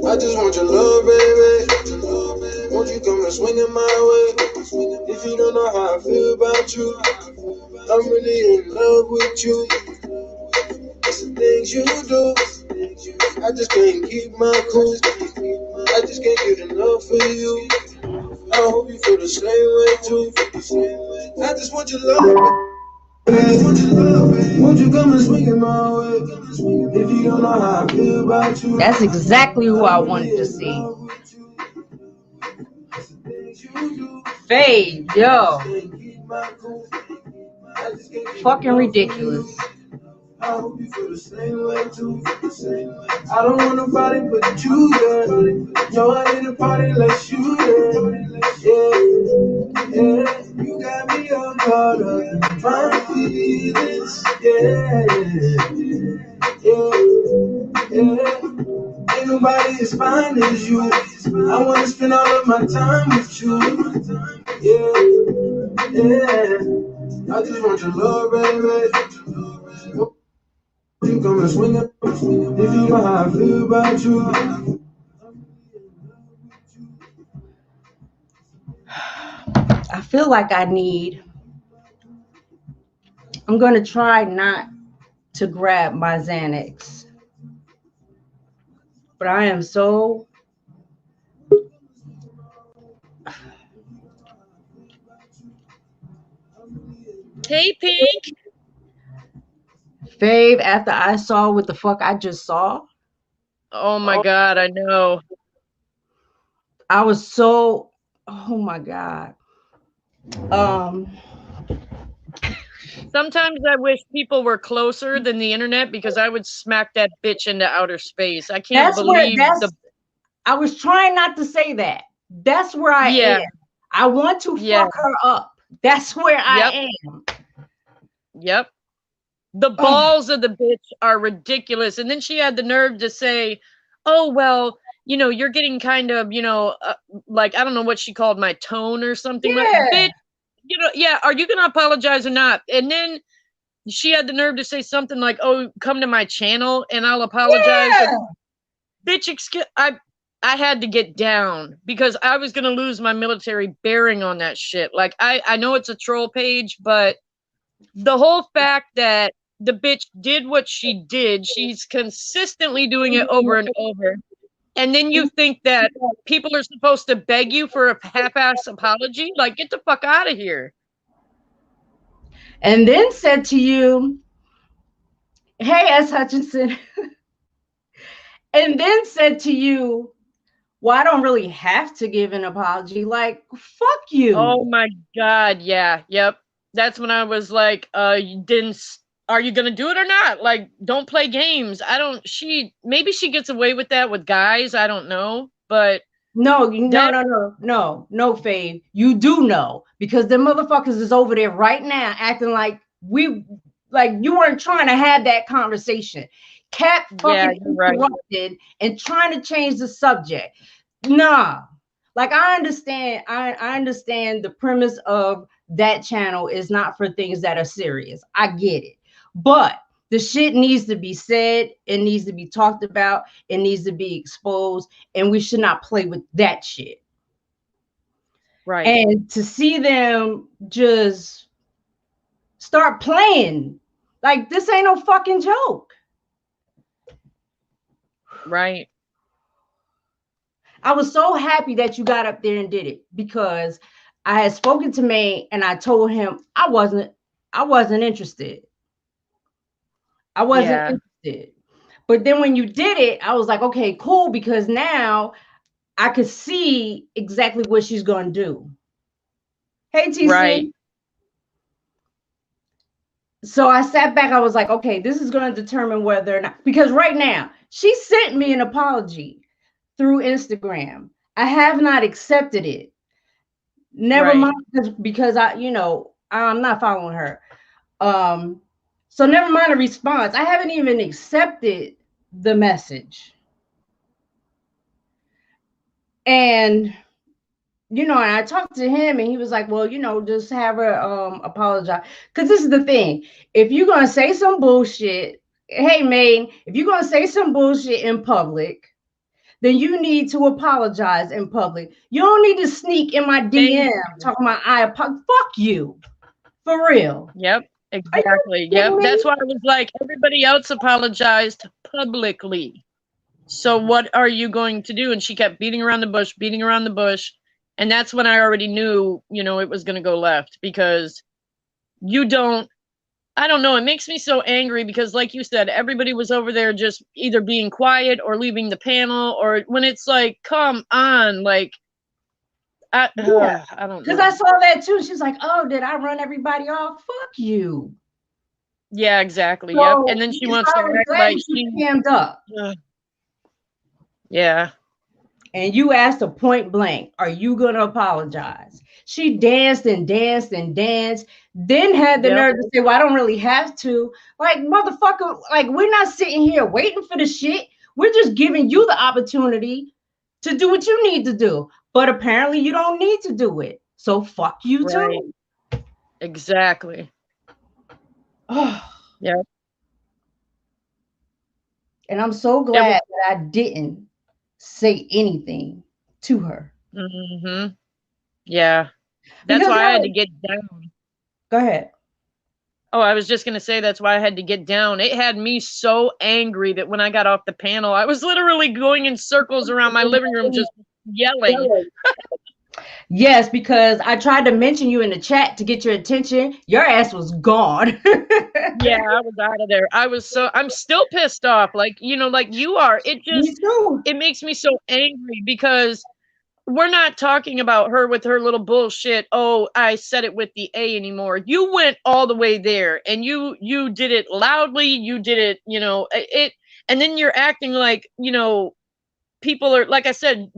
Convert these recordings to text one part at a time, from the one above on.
I just want your love, baby. Won't you come and swing it my way? If you don't know how I feel about you, I'm really in love with you. It's the things you do. I just can't keep my cool. I just can't get enough of you. I hope you feel the same way too. I just want your love. Won't you come and swing it my way? If you don't know how I feel about you. That's exactly who I wanted to see. Fave, yo. Fucking ridiculous. I hope you feel the same way too. I don't want nobody but you, yeah. No, I ain't a party unless you there. Yeah, yeah. You got me all caught up in my feelings. Yeah, yeah, yeah. Ain't nobody as fine as you. I wanna spend all of my time with you. Yeah, yeah. I just want your love, baby. You come and swing it if you know how I feel about you. I feel like I'm going to try not to grab my Xanax. But I am so... Hey, Pink. Fave, after I saw what the fuck I just saw. Oh my God, I know. I was so... Oh my God. Sometimes I wish people were closer than the internet because I would smack that bitch into outer space. I can't believe I was trying not to say that. That's where I am. I want to fuck her up. That's where I am. Yep. The balls of the bitch are ridiculous. And then she had the nerve to say, oh, well, you know, you're getting kind of, you know, like, I don't know what she called my tone or something. Like, bitch, you know, yeah, are you going to apologize or not? And then she had the nerve to say something like, oh, come to my channel and I'll apologize. Yeah. Bitch, I had to get down because I was going to lose my military bearing on that shit. Like, I know it's a troll page, but the whole fact that the bitch did what she did, she's consistently doing it over and over. And then you think that people are supposed to beg you for a half-ass apology? Like, get the fuck out of here. And then said to you, hey, S. Hutchinson. And then said to you, well, I don't really have to give an apology. Like, fuck you. Oh my God. Yeah. Yep. That's when I was like, are you gonna do it or not? Like, don't play games. Maybe she gets away with that with guys. I don't know. But no, Fave. You do know, because the motherfuckers is over there right now acting like you weren't trying to have that conversation. Kept fucking interrupted and trying to change the subject. Nah. Like, I understand the premise of that channel is not for things that are serious. I get it. But the shit needs to be said. It needs to be talked about. It needs to be exposed. And we should not play with that shit. Right. And to see them just start playing, like, this ain't no fucking joke. Right. I was so happy that you got up there and did it, because I had spoken to May and I told him I wasn't interested. I wasn't interested. But then when you did it, I was like, okay, cool, because now I could see exactly what she's going to do. Hey, TC. Right. So I sat back. I was like, okay, this is going to determine whether or not, because right now she sent me an apology through Instagram. I have not accepted it. Never mind, because I'm not following her. So never mind a response. I haven't even accepted the message. And and I talked to him and he was like, well, just have her apologize. Because this is the thing. If you're going to say some bullshit, hey, man, if you're going to say some bullshit in public, then you need to apologize in public. You don't need to sneak in my DM talking about fuck you. For real. Yep, exactly. Yep. That's why I was like, everybody else apologized publicly. So what are you going to do? And she kept beating around the bush. And that's when I already knew, you know, it was going to go left, because I don't know. It makes me so angry because, like you said, everybody was over there just either being quiet or leaving the panel, or when it's like, come on, like, I don't know. Because I saw that too. She's like, oh, did I run everybody off? Fuck you. Yeah, exactly. So, yep. And then she wants to act like she jammed up. Yeah. And you asked her point blank, are you going to apologize? She danced and danced and danced, then had the nerve to say, well, I don't really have to. Like, motherfucker, like, we're not sitting here waiting for the shit. We're just giving you the opportunity to do what you need to do. But apparently you don't need to do it. So fuck you too. Exactly. Oh. Yeah. And I'm so glad that I didn't say anything to her. Mm-hmm. Yeah. That's why I had to get down. Go ahead. Oh, I was just going to say that's why I had to get down. It had me so angry that when I got off the panel, I was literally going in circles around my living room just yelling. Yes, because I tried to mention you in the chat to get your attention. Your ass was gone. Yeah, I was out of there. I'm still pissed off. Like, you know, like you are. It just, it makes me so angry because we're not talking about her with her little bullshit. Oh, I said it with the A anymore. You went all the way there and you did it loudly. You did it, you know, and then you're acting like, you know, people are, like I said,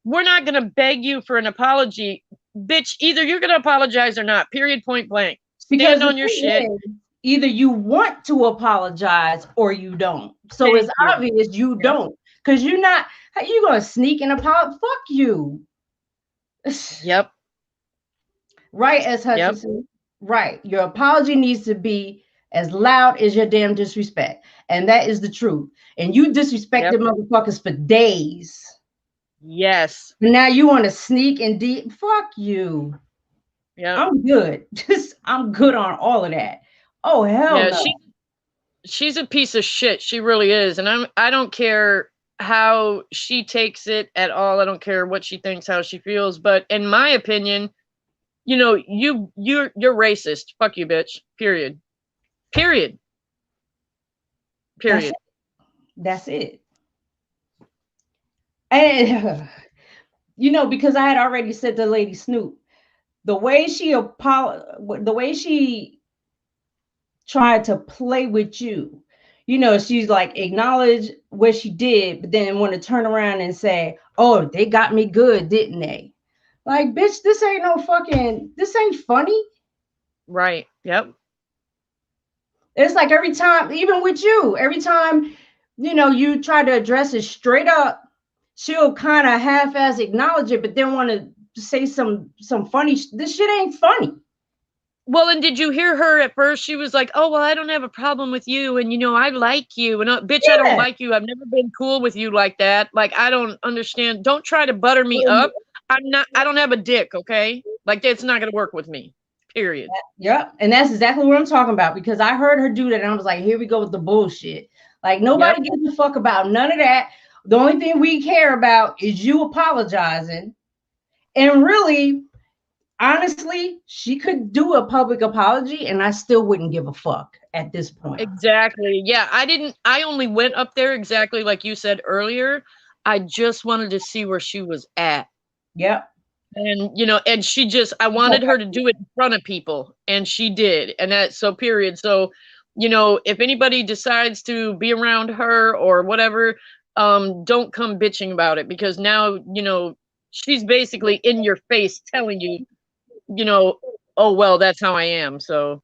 we're not going to beg you for an apology, bitch. Either you're going to apologize or not, period, point blank. Stand on your shit. Either you want to apologize or you don't. So it's obvious you don't, because you're not, you're going to sneak and apologize. Fuck you. Yep. Right, S. Hutchinson. Yep. Right. Your apology needs to be as loud as your damn disrespect. And that is the truth. And you disrespected motherfuckers for days. Yes. And now you want to sneak and fuck you. Yeah. I'm good. I'm good on all of that. Oh, hell no. She's a piece of shit. She really is. And I don't care how she takes it at all. I don't care what she thinks, how she feels. But in my opinion, you know, you're racist. Fuck you, bitch. Period. Period. Period. That's it. And you know, because I had already said to Lady Snoop, the way she tried to play with you, you know, she's like, acknowledge what she did, but then want to turn around and say, oh, they got me good, didn't they? Like, bitch, this ain't funny. Right. Yep. It's like every time, even with you, every time, you know, you try to address it straight up, she'll kind of half-ass acknowledge it, but then want to say some funny, this shit ain't funny. Well, and did you hear her at first? She was like, oh, well, I don't have a problem with you. And, you know, I like you. And bitch, I don't like you. I've never been cool with you like that. Like, I don't understand. Don't try to butter me up. I don't have a dick. Okay. Like, it's not going to work with me. Period. Yep. And that's exactly what I'm talking about, because I heard her do that. And I was like, here we go with the bullshit. Like, nobody gives a fuck about none of that. The only thing we care about is you apologizing. And really, honestly, she could do a public apology and I still wouldn't give a fuck at this point. Exactly. Yeah. I only went up there exactly like you said earlier. I just wanted to see where she was at. Yep. And, you know, and I wanted her to do it in front of people, and she did. And so period. So, you know, if anybody decides to be around her or whatever, don't come bitching about it, because now, you know, she's basically in your face telling you, you know, oh, well, that's how I am. So,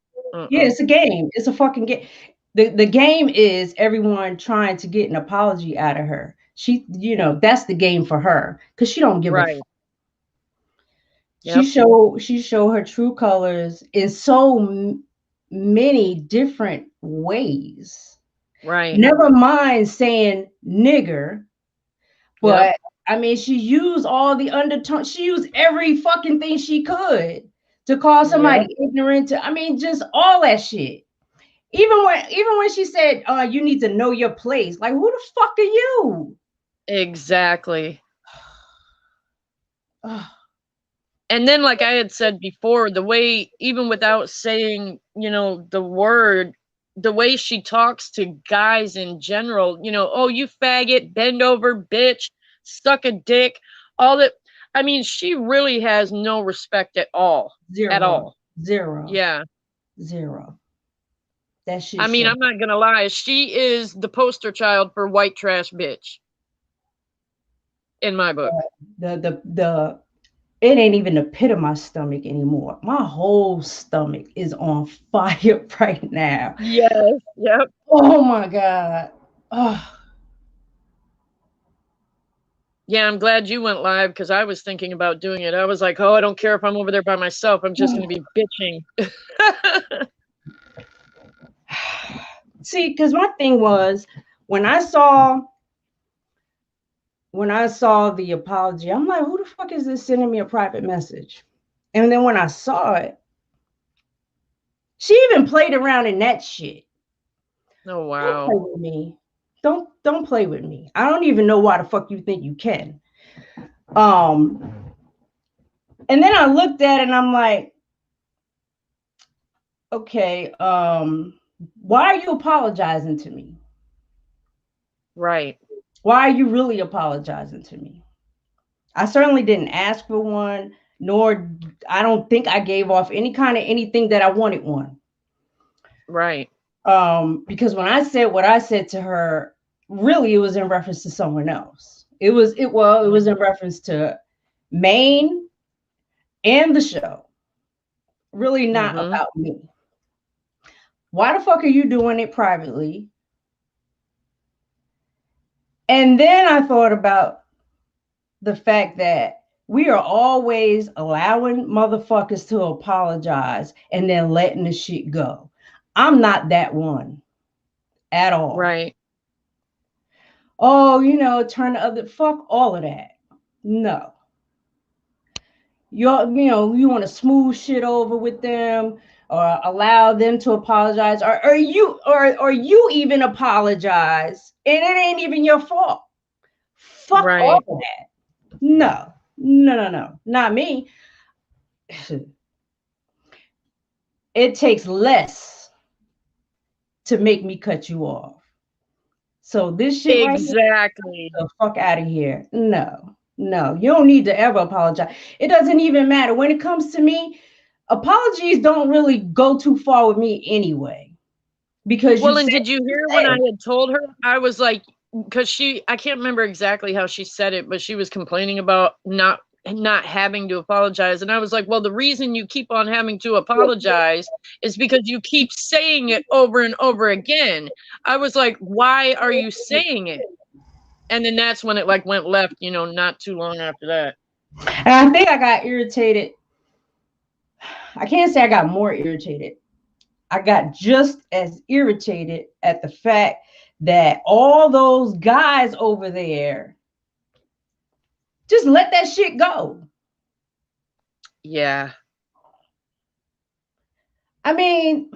yeah, it's a game. It's a fucking game. The game is everyone trying to get an apology out of her. She, you know, that's the game for her, because she don't give a fuck. Yep. She show her true colors in so many different ways. Right. Never mind saying nigger, But I mean, she used all the undertones. She used every fucking thing she could to call somebody ignorant. I mean, just all that shit. Even when she said, you need to know your place. Like, who the fuck are you? Exactly. And then, like I had said before, the way, even without saying, you know, the word, the way she talks to guys in general, you know, oh, you faggot, bend over, bitch, suck a dick, all that. I mean, she really has no respect at all. Zero. At all. Zero. Yeah. Zero. That shit. I mean, I'm not gonna lie. She is the poster child for white trash bitch. In my book. It ain't even the pit of my stomach anymore. My whole stomach is on fire right now. Yes. Yep. Oh my God. Oh. Yeah, I'm glad you went live because I was thinking about doing it. I was like, oh, I don't care if I'm over there by myself. I'm just going to be bitching. See, because my thing was when I saw the apology, I'm like, who the fuck is this sending me a private message? And then when I saw it, she even played around in that shit. Oh, wow. Don't play with me. Don't play with me. I don't even know why the fuck you think you can. And then I looked at it and I'm like, okay, why are you apologizing to me? Right. Why are you really apologizing to me? I certainly didn't ask for one, nor I don't think I gave off any kind of anything that I wanted one. Right. Because when I said what I said to her, really it was in reference to someone else. It was in reference to Maine and the show. Really not about me. Why the fuck are you doing it privately? And then I thought about the fact that we are always allowing motherfuckers to apologize and then letting the shit go. I'm not that one at all. Right. Oh, you know, turn the other, fuck all of that. No. You want to smooth shit over with them or allow them to apologize or you even apologize and it ain't even your fault. Fuck all of that. No, not me. It takes less to make me cut you off. So this shit exactly. Right, the fuck out of here. No, you don't need to ever apologize. It doesn't even matter. When it comes to me, apologies don't really go too far with me anyway. Because and did you hear when I had told her? I was like, because I can't remember exactly how she said it, but she was complaining about not having to apologize. And I was like, well, the reason you keep on having to apologize is because you keep saying it over and over again. I was like, why are you saying it? And then that's when it like went left, you know, not too long after that. And I think I got irritated. I can't say I got more irritated. I got just as irritated at the fact that all those guys over there just let that shit go. Yeah. I mean,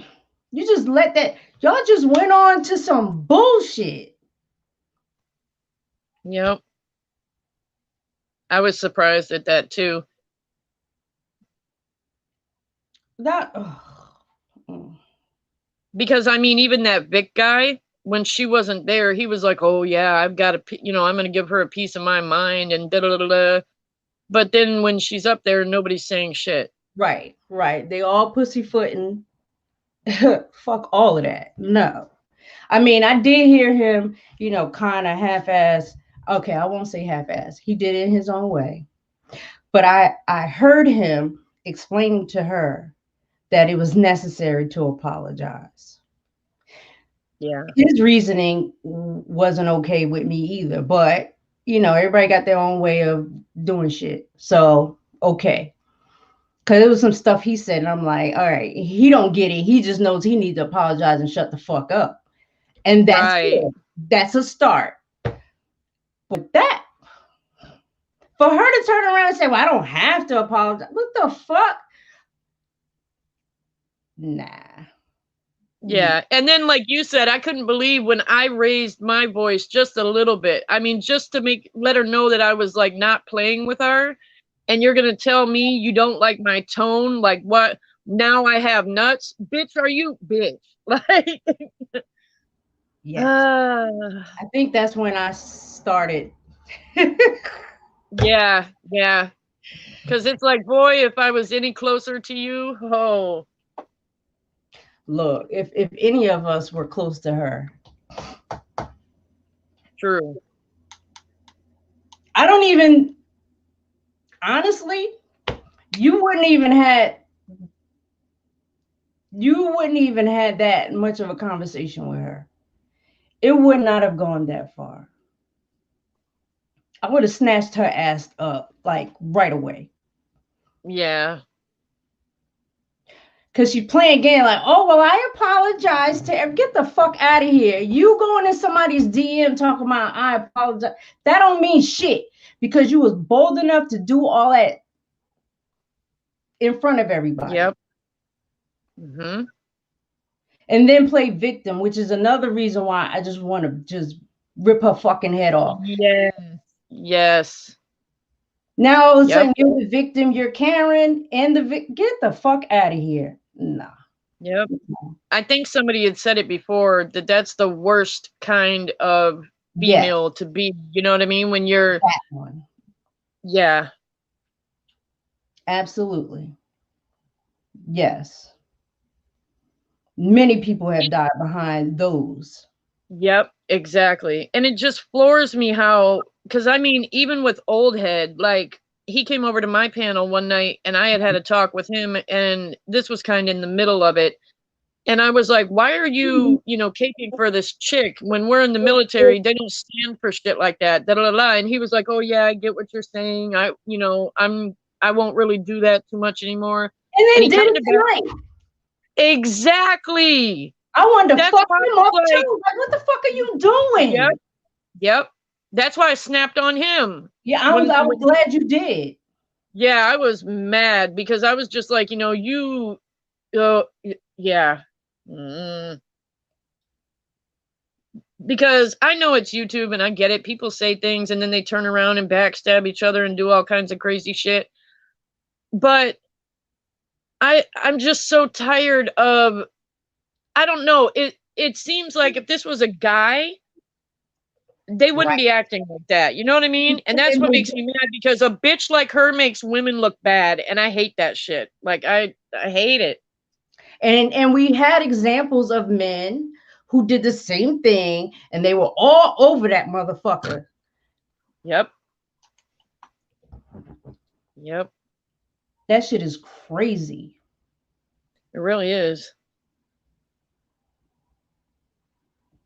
you just let that, y'all just went on to some bullshit. Yep. I was surprised at that too. Because I mean, even that Vic guy, when she wasn't there, he was like, oh yeah, I've got I'm going to give her a piece of my mind and da da da da. But then when she's up there, nobody's saying shit. Right. They all pussyfooting. Fuck all of that. No. I mean, I did hear him, kind of half-ass. Okay, I won't say half-ass. He did it in his own way. But I heard him explaining to her that it was necessary to apologize. Yeah. His reasoning wasn't okay with me either, but everybody got their own way of doing shit. So, okay. Because it was some stuff he said, and I'm like, all right, he don't get it. He just knows he needs to apologize and shut the fuck up. And that's it. That's a start. But that, For her to turn around and say, well, I don't have to apologize. What the fuck? Nah. Yeah. And then, like you said, I couldn't believe when I raised my voice just a little bit. I mean, just to let her know that I was like not playing with her. And you're going to tell me you don't like my tone? Like, what? Now I have nuts? Bitch, are you? Bitch. Like, yeah. I think that's when I started. Yeah. Because it's like, boy, if I was any closer to you, oh. Look, if any of us were close to her. True. I don't even, honestly, you wouldn't even had that much of a conversation with her. It would not have gone that far. I would have snatched her ass up like right away. Yeah. Because she's playing game like, oh, well, I apologize to everyone. Get the fuck out of here. You going in somebody's DM talking about, I apologize. That don't mean shit because you was bold enough to do all that in front of everybody. Yep. Mm-hmm. And then play victim, which is another reason why I just want to just rip her fucking head off. Yes. Now all of a sudden you're the victim, you're Karen, and get the fuck out of here. Nah. Yep. I think somebody had said it before that that's the worst kind of female to be. You know what I mean? When you're that one. Yeah. Absolutely. Yes. Many people have died behind those. Yep, exactly. And it just floors me how, because I mean, even with Old Head, like he came over to my panel one night and I had a talk with him, and this was kind of in the middle of it. And I was like, why are you, caping for this chick when we're in the military? They don't stand for shit like that. Da, da, da, da. And he was like, oh yeah, I get what you're saying. I won't really do that too much anymore. And then did it tonight. Exactly. I wanted to fuck him up too. Like, what the fuck are you doing? Yep. That's why I snapped on him. Yeah, I was glad you did. Yeah, I was mad because I was just like, yeah. Because I know it's YouTube and I get it. People say things and then they turn around and backstab each other and do all kinds of crazy shit. But I'm just so tired of, I don't know. It seems like if this was a guy, they wouldn't be acting like that. You know what I mean? And that's what makes me mad, because a bitch like her makes women look bad. And I hate that shit. Like, I hate it. And we had examples of men who did the same thing and they were all over that motherfucker. Yep. That shit is crazy. It really is.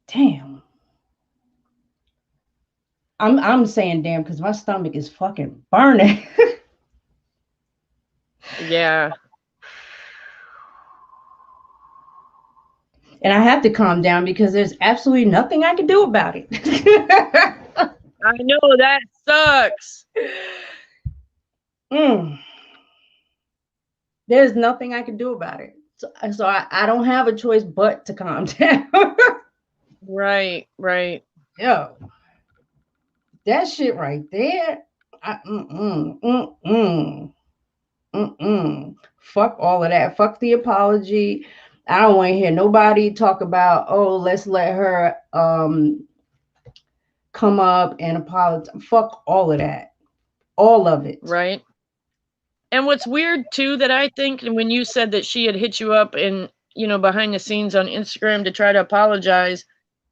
Damn. I'm saying damn because my stomach is fucking burning. Yeah. And I have to calm down because there's absolutely nothing I can do about it. I know, that sucks. There's nothing I can do about it. So I don't have a choice but to calm down. Right. Yo, that shit right there. Fuck all of that. Fuck the apology. I don't want to hear nobody talk about, oh, let's let her come up and apologize. Fuck all of that. All of it. Right. And what's weird too, that I think, when you said that she had hit you up and, behind the scenes on Instagram to try to apologize,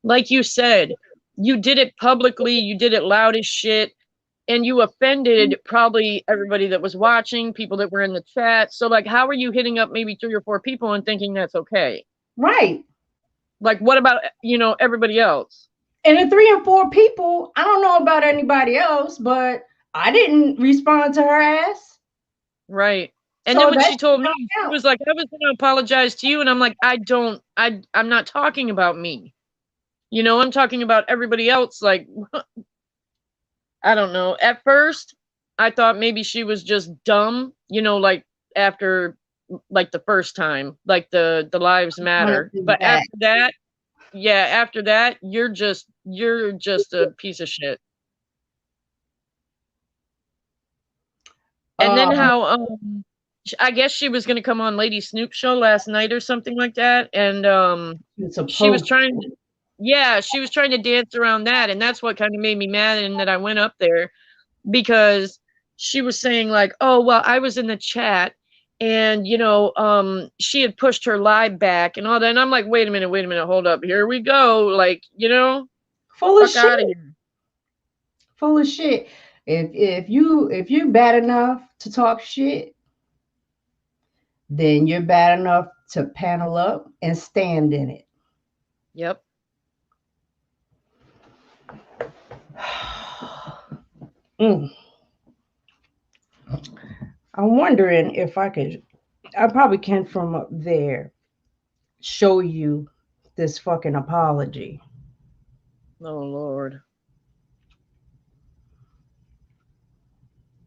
like you said, you did it publicly, you did it loud as shit, and you offended probably everybody that was watching, people that were in the chat. So, like, how are you hitting up maybe 3 or 4 people and thinking that's okay? Right. Like, what about, everybody else? And the 3 and 4 people, I don't know about anybody else, but I didn't respond to her ass. Right. And so then when she told me, she was like, I was going to apologize to you. And I'm like, I'm not talking about me. I'm talking about everybody else. Like, I don't know. At first, I thought maybe she was just dumb, you know, like after like the first time, like the lives matter. But after that, yeah, after that, you're just a piece of shit. And then how I guess she was going to come on Lady Snoop show last night or something like that, and she was trying to, yeah, she was trying to dance around that, and that's what kind of made me mad, and that I went up there because she was saying like, oh well, I was in the chat, and you know, she had pushed her live back and all that, and I'm like, wait a minute, hold up, here we go, like, you know, full of shit. Full of shit. If you're bad enough to talk shit, then you're bad enough to panel up and stand in it. Yep. I'm wondering if I probably can from up there show you this fucking apology. Oh Lord.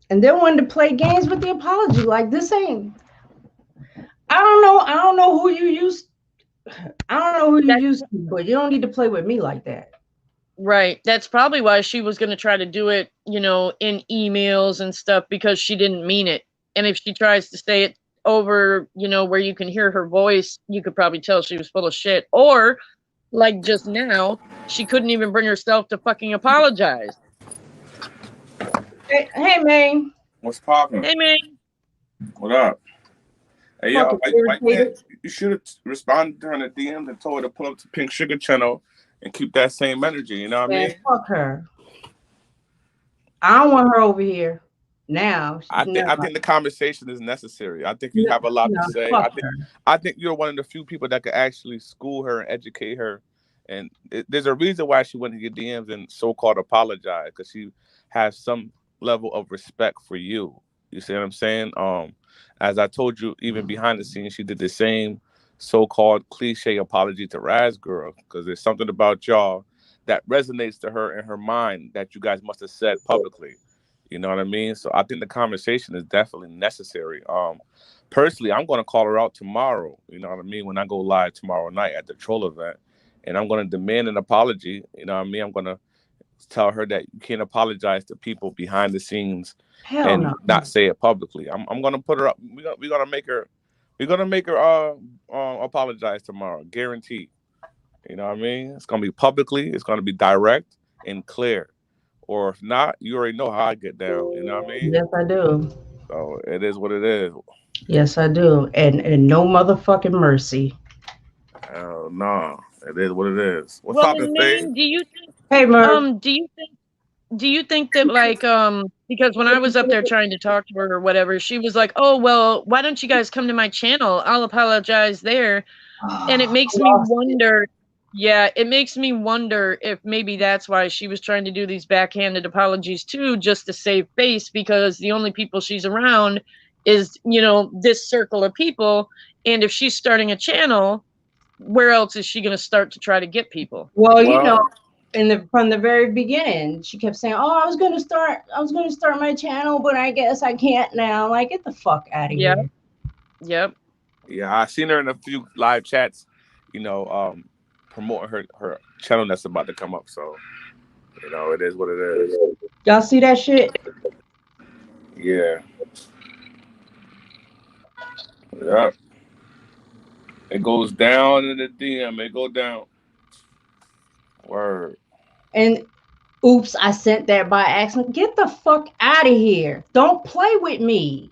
And they wanted to play games with the apology. Like, this ain't, I don't know who you used to, but you don't need to play with me like that. Right. That's probably why she was going to try to do it, you know, in emails and stuff, because she didn't mean it. And if she tries to say it over, you know, where you can hear her voice, you could probably tell she was full of shit. Or like just now, she couldn't even bring herself to fucking apologize. Hey, man. What's poppin'? Hey, man. What up? Hey, yo, you should have responded to her in the DMs and told her to pull up to Pink Sugar channel and keep that same energy. You know what I mean? Fuck her. I don't want her over here now. I think the conversation is necessary. I think you have a lot to say. I think you're one of the few people that could actually school her and educate her. And there's a reason why she went to your DMs and so-called apologize, because she has some level of respect for you. You see what I'm saying? As I told you, even behind the scenes, she did the same so-called cliche apology to Raz Girl, because there's something about y'all that resonates to her in her mind that you guys must have said publicly. You know what I mean? So I think the conversation is definitely necessary. Personally, I'm going to call her out tomorrow. You know what I mean? When I go live tomorrow night at the Troll event, and I'm going to demand an apology. You know what I mean? I'm going to tell her that you can't apologize to people behind the scenes not say it publicly. I'm going to put her up. We're going to make her apologize tomorrow, guaranteed. You know what I mean? It's going to be publicly. It's going to be direct and clear. Or if not, you already know how I get down. You know what I mean? Yes, I do. So it is what it is. Yes, I do. And no motherfucking mercy. Oh no, it is what it is. What's well, up, Faye? do you think? Hey, do you think that like because when I was up there trying to talk to her or whatever, she was like, "Oh well, why don't you guys come to my channel? I'll apologize there." And it makes me wonder. Yeah, it makes me wonder if maybe that's why she was trying to do these backhanded apologies too, just to save face, because the only people she's around is, you know, this circle of people. And if she's starting a channel, where else is she going to start to try to get people? Well, you know, from the very beginning, she kept saying, "Oh, I was going to start my channel, but I guess I can't now." Like, get the fuck out of here. Yep. Yeah, I seen her in a few live chats, you know, promoting her channel that's about to come up. So, you know, it is what it is. Y'all see that shit? Yeah. Yeah. It goes down in the DM. It go down. Word. And oops, I sent that by accident. Get the fuck out of here. Don't play with me.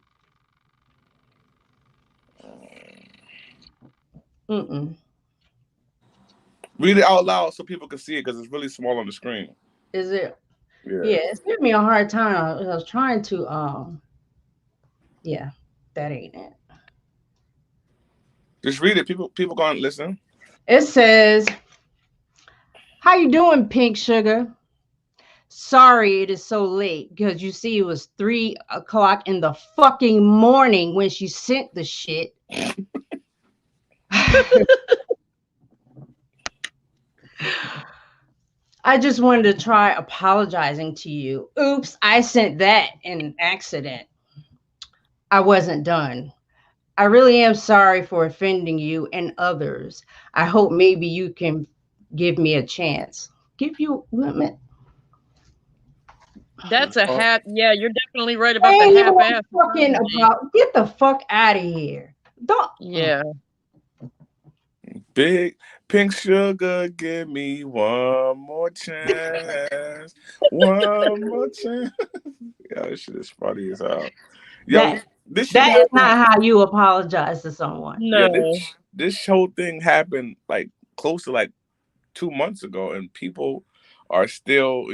Read it out loud so people can see it, because it's really small on the screen. Is it? Yeah, it's giving me a hard time. I was trying to yeah, that ain't it. Just read it. People gonna listen. It says, "How you doing, Pink Sugar? Sorry it is so late, because you see it was 3 o'clock in the fucking morning when she sent the shit." I just wanted to try apologizing to you. Oops, I sent that in accident. I wasn't done. I really am sorry for offending you and others. I hope maybe you can give me a chance. Give you women. That's a half. Yeah, you're definitely right about the half-ass. Fucking about. Get the fuck out of here. Don't. Yeah. Big Pink Sugar, give me one more chance. One more chance. Yeah, this shit is funny as hell. Yo, this shit that is not how you apologize to someone. No. Yeah, this whole thing happened like close to like 2 months ago, and people are still,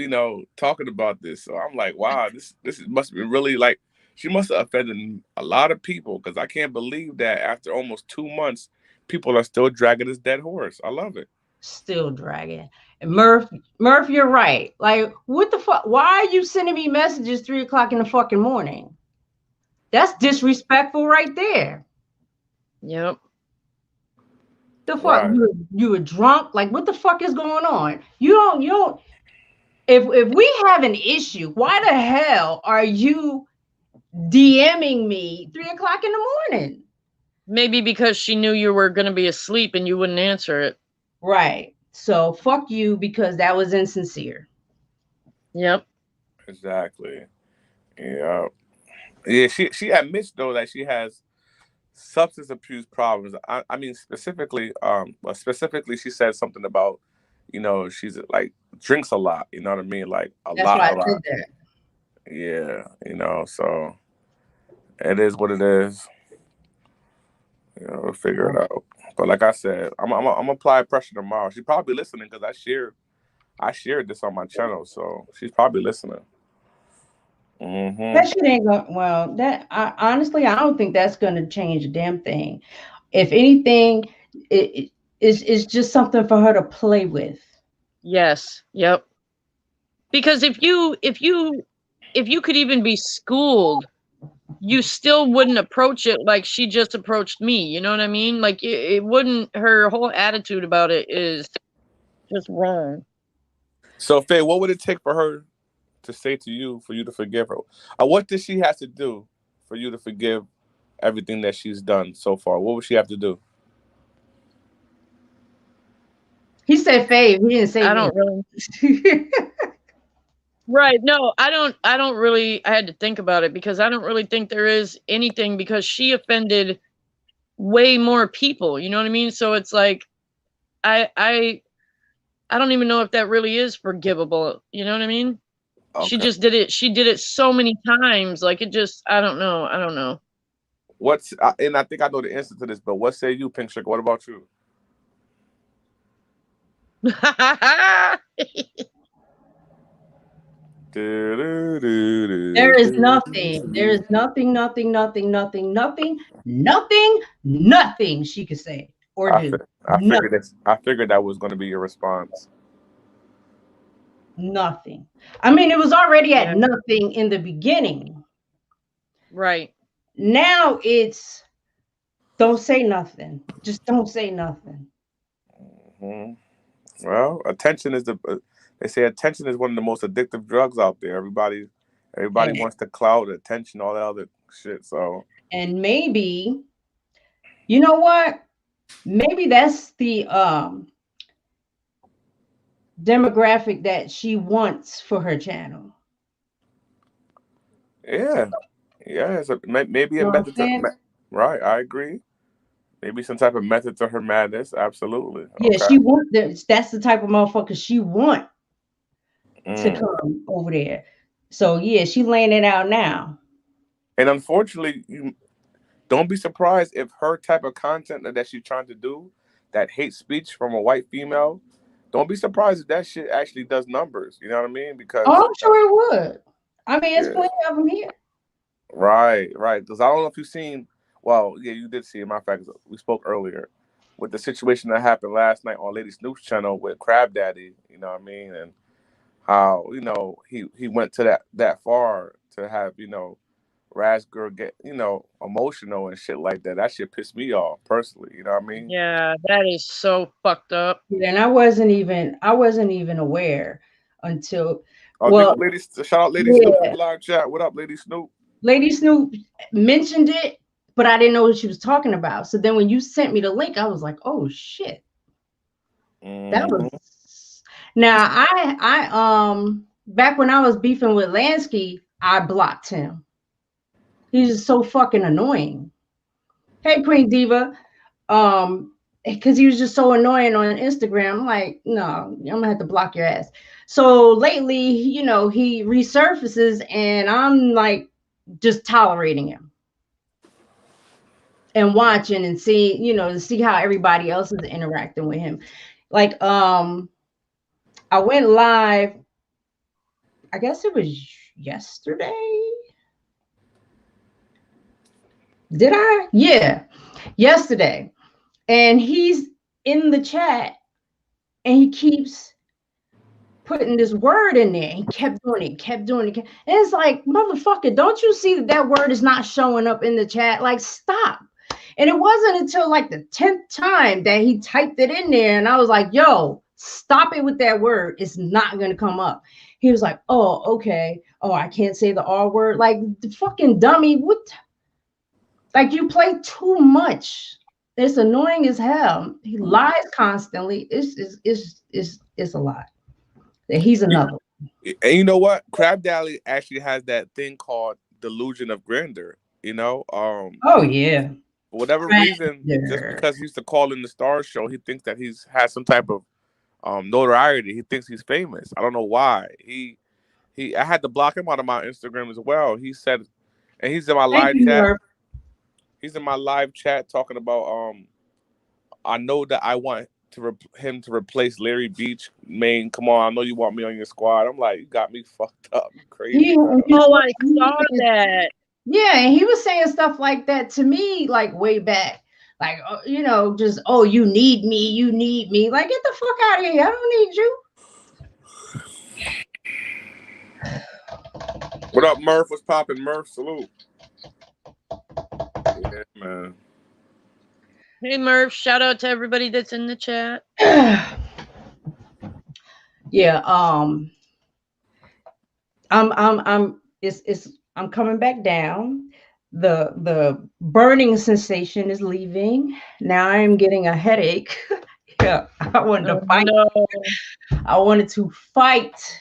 talking about this. So I'm like, wow, this must be really like, she must have offended a lot of people, because I can't believe that after almost 2 months, people are still dragging this dead horse. I love it. Still dragging. And Murph, you're right. Like, what the fuck? Why are you sending me messages 3 o'clock in the fucking morning? That's disrespectful right there. Yep. The fuck? Right. You were drunk? Like, what the fuck is going on? You don't. If we have an issue, why the hell are you DMing me 3 o'clock in the morning? Maybe because she knew you were going to be asleep and you wouldn't answer it. Right. So fuck you, because that was insincere. Yep. Exactly. Yeah. Yeah. She admits though that she has substance abuse problems. I mean, specifically, she said something about, she's like drinks a lot. You know what I mean? Like a lot. Yeah. So it is what it is. We'll figure it out. But like I said, I'm gonna apply pressure tomorrow. She's probably listening, because I shared this on my channel, so she's probably listening. Mm-hmm. That shit ain't going. Well, honestly, I don't think that's going to change a damn thing. If anything, it's just something for her to play with. Yes. Yep. Because if you could even be schooled, you still wouldn't approach it like she just approached me. You know what I mean? Like it wouldn't. Her whole attitude about it is just wrong. So, Faye, what would it take for her to say to you for you to forgive her? What does she have to do for you to forgive everything that she's done so far? What would she have to do? He said Faye. He didn't say I don't really. Right. No, I don't really. I had to think about it, because I don't really think there is anything, because she offended way more people. You know what I mean? So it's like, I don't even know if that really is forgivable. You know what I mean? Okay. She just did it. She did it so many times. Like it just, I don't know. And I think I know the answer to this, but what say you, Pink Sugar? What about you? There is nothing. There is nothing she could say or do. I figured that was going to be your response. Nothing. I mean, it was already at nothing in the beginning. Right. Now it's don't say nothing. Just don't say nothing. Mm-hmm. Well, attention is they say attention is one of the most addictive drugs out there. Everybody wants the clout, attention, all that other shit. So, and maybe, you know what? Maybe that's the demographic that she wants for her channel. Yeah. So maybe a method to, right? I agree. Maybe some type of method to her madness. Absolutely. Yeah, okay. She wants. That's the type of motherfucker she want to come over there. So yeah, she laying it out now. And unfortunately, you don't be surprised if her type of content that she's trying to do, that hate speech from a white female, don't be surprised if that shit actually does numbers. You know what I mean? Because I'm sure it would. I mean, it's plenty of them here. Right. Because I don't know if you've seen. Well, yeah, you did see it. Matter of fact, we spoke earlier with the situation that happened last night on Lady Snoop's channel with Crab Daddy. You know what I mean? And how he went to that far to have Raz girl get, emotional and shit like that. That shit pissed me off personally. You know what I mean? Yeah, that is so fucked up. And I wasn't even aware until shout out Lady Snoop in the live chat. What up, Lady Snoop? Lady Snoop mentioned it, but I didn't know what she was talking about. So then when you sent me the link, I was like, oh shit. That was now I back when I was beefing with Lansky, I blocked him. He's just so fucking annoying. Hey, Queen Diva. Because he was just so annoying on Instagram. I'm like, no, I'm gonna have to block your ass. So lately, he resurfaces and I'm like just tolerating him and watching and seeing, to see how everybody else is interacting with him. Like, I went live, I guess it was yesterday. Did I? Yeah, yesterday. And he's in the chat and he keeps putting this word in there. He kept doing it. And it's like, motherfucker, don't you see that word is not showing up in the chat? Like, stop. And it wasn't until like the 10th time that he typed it in there. And I was like, yo, stop it with that word. It's not going to come up. He was like, oh, okay. Oh, I can't say the R word. Like, the fucking dummy. What? Like, you play too much. It's annoying as hell. He lies constantly. It's a lot. He's another. And you know what? Crab Daddy actually has that thing called delusion of grandeur. Oh yeah. For whatever reason, just because he used to call in the Star Show, he thinks that he's has some type of notoriety. He thinks he's famous. I don't know why. I had to block him out of my Instagram as well. He said, and he's in my live chat. He's in my live chat talking about I know that I want him to replace Larry Beach. Man, come on, I know you want me on your squad. I'm like, you got me fucked up. You crazy. I saw that. Yeah, and he was saying stuff like that to me, like way back. Like, just, oh, you need me. Like, get the fuck out of here. I don't need you. What up, Murph? What's poppin', Murph? Salute. Yeah, man. Hey, Murph. Shout out to everybody that's in the chat. Yeah. I'm coming back down. The burning sensation is leaving. Now I'm getting a headache. Yeah, I wanted to fight. No. I wanted to fight.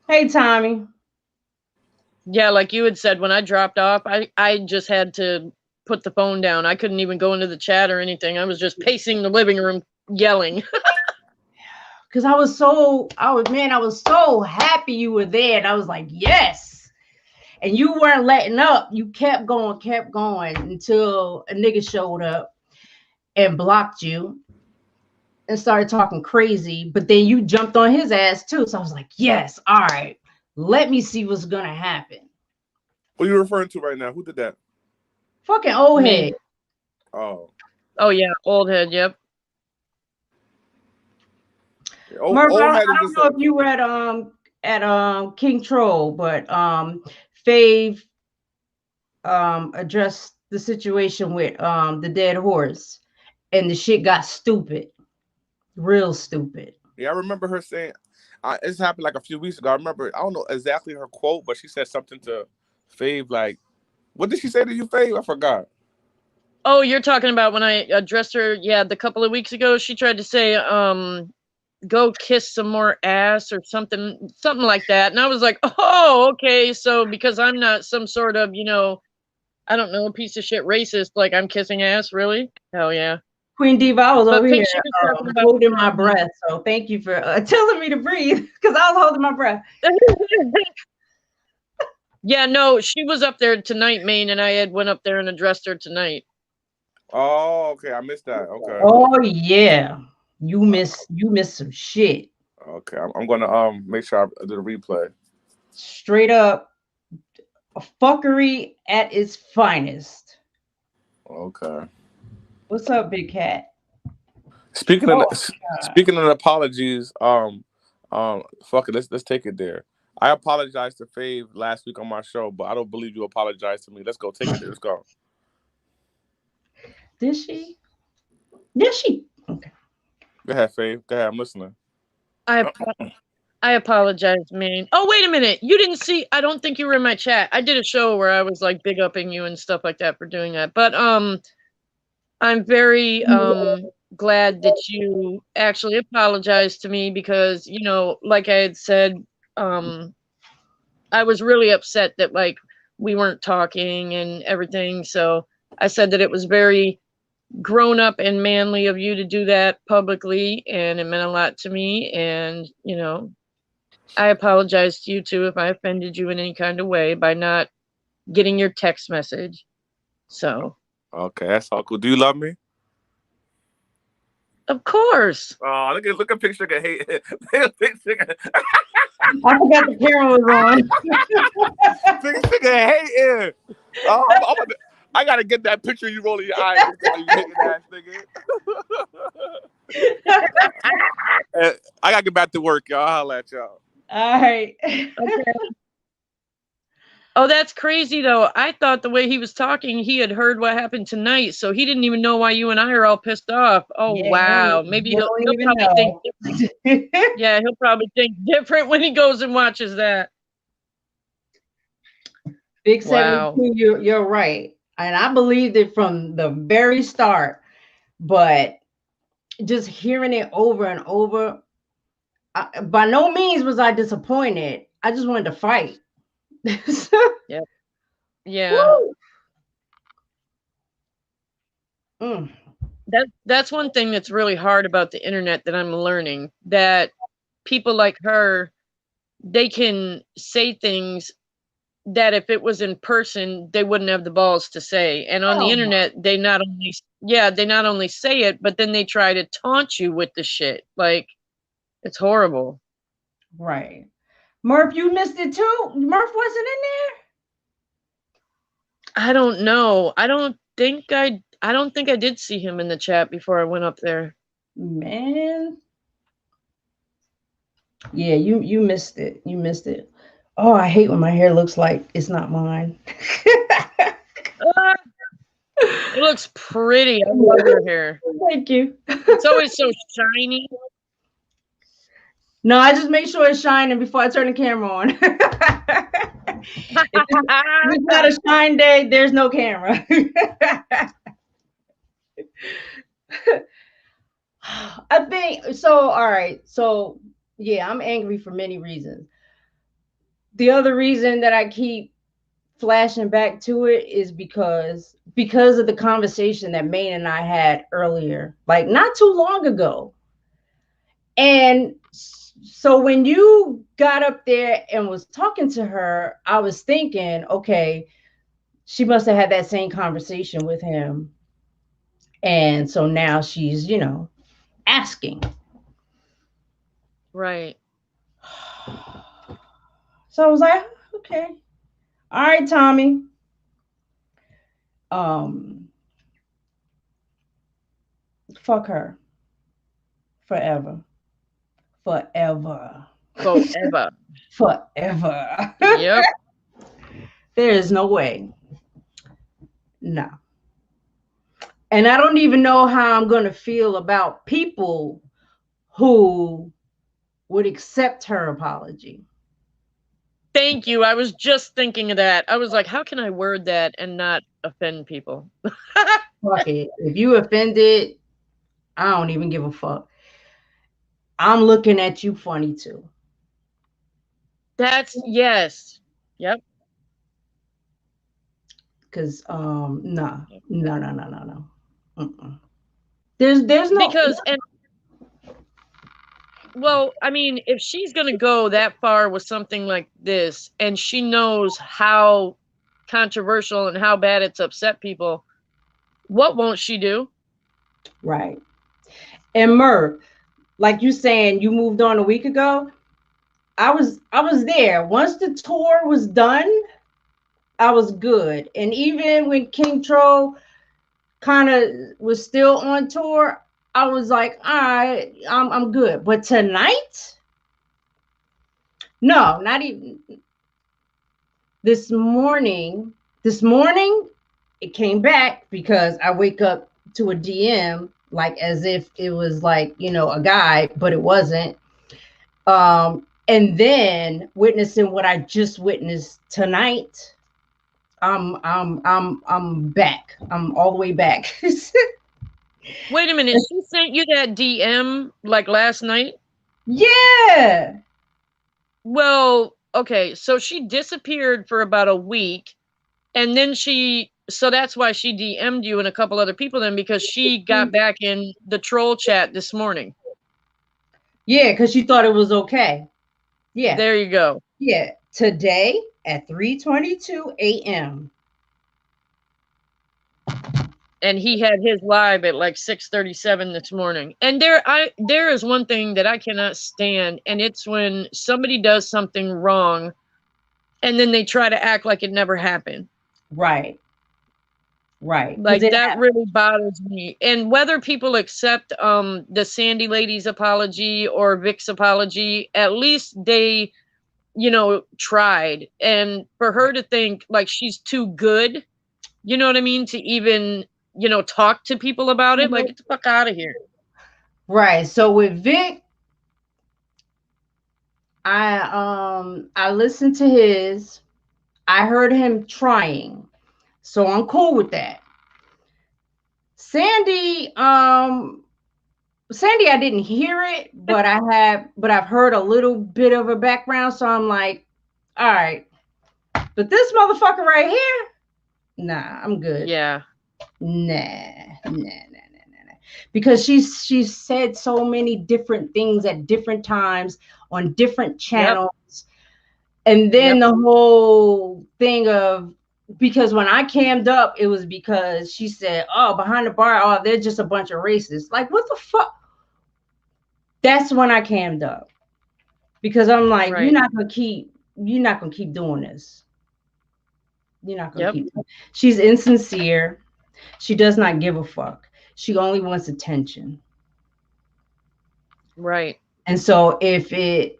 Hey, Tommy. Yeah, like you had said, when I dropped off, I just had to put the phone down. I couldn't even go into the chat or anything. I was just pacing the living room yelling. Because I was so happy you were there. And I was like, yes. And you weren't letting up. You kept going until a nigga showed up and blocked you and started talking crazy. But then you jumped on his ass too. So I was like, yes, all right. Let me see what's going to happen. What are you referring to right now? Who did that? Fucking old head. Oh. Oh, yeah. Old head. Yep. Murph, I don't know if you were at King Troll, but Fave addressed the situation with the dead horse, and the shit got stupid, real stupid. Yeah, I remember her saying, it's happened like a few weeks ago. I remember, I don't know exactly her quote, but she said something to Fave, like, what did she say to you, Fave? I forgot. Oh, you're talking about when I addressed her, the couple of weeks ago. She tried to say, go kiss some more ass or something like that. And I was like, oh, okay. So because I'm not some sort of, I don't know, piece of shit racist, like I'm kissing ass, really? Hell yeah. Queen Diva, I was over here holding my breath. So thank you for telling me to breathe, because I was holding my breath. Yeah, no, she was up there tonight, Maine, and I had went up there and addressed her tonight. Oh, okay. I missed that. Okay. Oh yeah. You missed some shit. Okay. I'm gonna make sure I do the replay. Straight up a fuckery at its finest. Okay. What's up, Big Cat? Speaking of apologies, fuck it, let's take it there. I apologized to Fave last week on my show, but I don't believe you apologized to me. Let's go. Take it. Let's go. Did she? Yes, she. Okay. Go ahead, Fave. Go ahead. I'm listening. I apologize, man. Oh, wait a minute. You didn't see. I don't think you were in my chat. I did a show where I was like big upping you and stuff like that for doing that. But I'm very glad that you actually apologized to me because, you know, like I had said, I was really upset that like we weren't talking and everything. So I said that it was very grown up and manly of you to do that publicly, and it meant a lot to me. And, you know, I apologize to you too if I offended you in any kind of way by not getting your text message. So. Okay, that's all cool. Do you love me? Of course. Oh, look at picture of hate. I forgot the camera was on. Picture hating. Oh, I gotta get that picture of you rolling your eyes. You hating ass nigga. I gotta get back to work, y'all. I'll holla at y'all. All right. Okay. Oh, that's crazy though. I thought the way he was talking, he had heard what happened tonight, so he didn't even know why you and I are all pissed off. Oh yeah, wow. Maybe he'll probably think different. Yeah, he'll probably think different when he goes and watches that. Big 72, you're right. And I believed it from the very start, but just hearing it over and over, by no means was I disappointed. I just wanted to fight. Yep. Yeah. That's one thing that's really hard about the internet that I'm learning, that people like her, they can say things that if it was in person, they wouldn't have the balls to say. And on the internet, they not only say it, but then they try to taunt you with the shit. Like, it's horrible. Right. Murph, you missed it too? Murph wasn't in there? I don't know. I don't think I did see him in the chat before I went up there. Man. Yeah, you missed it. You missed it. Oh, I hate when my hair looks like it's not mine. It looks pretty. I love your hair. Thank you. It's always so shiny. No, I just make sure it's shining before I turn the camera on. If it's not a shine day, there's no camera. I think so. All right. So yeah, I'm angry for many reasons. The other reason that I keep flashing back to it is because of the conversation that Maine and I had earlier, like not too long ago. And so when you got up there and was talking to her, I was thinking, okay, she must have had that same conversation with him. And so now she's, you know, asking. Right. So I was like, okay. All right, Tommy. Fuck her. Forever. Forever. Forever. Forever. Yep. There is no way. No. And I don't even know how I'm going to feel about people who would accept her apology. Thank you. I was just thinking of that. I was like, how can I word that and not offend people? Fuck it. If you offended, I don't even give a fuck. I'm looking at you funny too. That's yes. Yep. Because no. There's no, because and well, I mean, if she's gonna go that far with something like this, and she knows how controversial and how bad it's upset people, what won't she do? Right. And Murph, like you saying, you moved on a week ago. I was there. Once the tour was done, I was good. And even when King Tro kind of was still on tour, I was like, all right, I'm good. But tonight, No, not even this morning. This morning, it came back because I wake up to a DM like as if it was like, you know, a guy, but it wasn't. And then witnessing what I just witnessed tonight, I'm back. I'm all the way back. Wait a minute. She sent you that DM like last night? Yeah. Well, okay. So she disappeared for about a week. And then so that's why she DM'd you and a couple other people then, because she got back in the troll chat this morning. Yeah, because she thought it was okay. Yeah. There you go. Yeah. Today at 3:22 a.m. And he had his live at like 6:37 this morning. And there is one thing that I cannot stand, and it's when somebody does something wrong and then they try to act like it never happened. Right. Right. Like that really bothers me. And whether people accept the Sandy lady's apology or Vic's apology, at least they, you know, tried. And for her to think like she's too good, you know what I mean, to even, you know, talk to people about it, like, get the fuck out of here. Right. So with Vic, I listened to his, I heard him trying. So I'm cool with that. Sandy, Sandy, I didn't hear it, but I've heard a little bit of a background. So I'm like, all right. But this motherfucker right here, nah, I'm good. Yeah. Nah. Because she's said so many different things at different times on different channels. Yep. And then the whole thing of, because when I cammed up, it was because she said, oh, behind the bar, oh, they're just a bunch of racists. Like, what the fuck? That's when I cammed up. Because I'm like, you're not gonna keep doing this. You're not gonna keep. She's insincere. She does not give a fuck. She only wants attention. Right. And so if it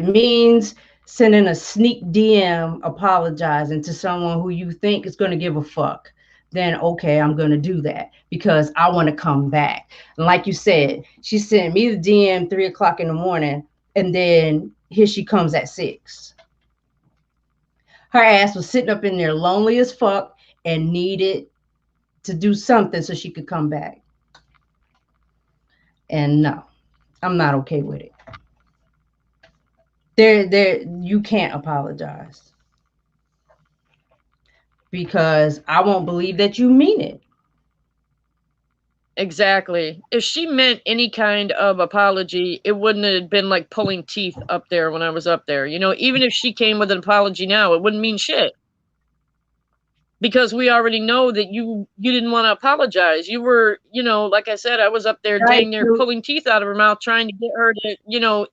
means sending a sneak DM apologizing to someone who you think is going to give a fuck, then okay, I'm going to do that because I want to come back. And like you said, she sent me the DM 3 o'clock in the morning, and then here she comes at 6. Her ass was sitting up in there lonely as fuck and needed to do something so she could come back. And no, I'm not okay with it. You can't apologize because I won't believe that you mean it. Exactly. If she meant any kind of apology, it wouldn't have been like pulling teeth up there when I was up there. You know, even if she came with an apology now, it wouldn't mean shit. Because we already know that you didn't want to apologize. You were, you know, like I said, I was up there dang near pulling teeth out of her mouth trying to get her to, you know,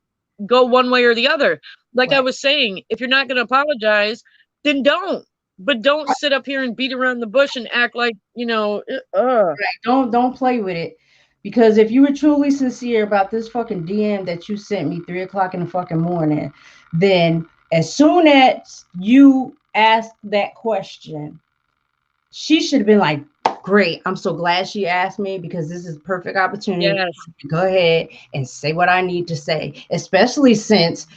go one way or the other. Like I was saying, if you're not going to apologize, then don't. But don't sit up here and beat around the bush and act like, you know, Don't play with it. Because if you were truly sincere about this fucking DM that you sent me 3 o'clock in the fucking morning, then as soon as you asked that question, she should have been like, great, I'm so glad she asked me because this is a perfect opportunity to go ahead and say what I need to say, especially since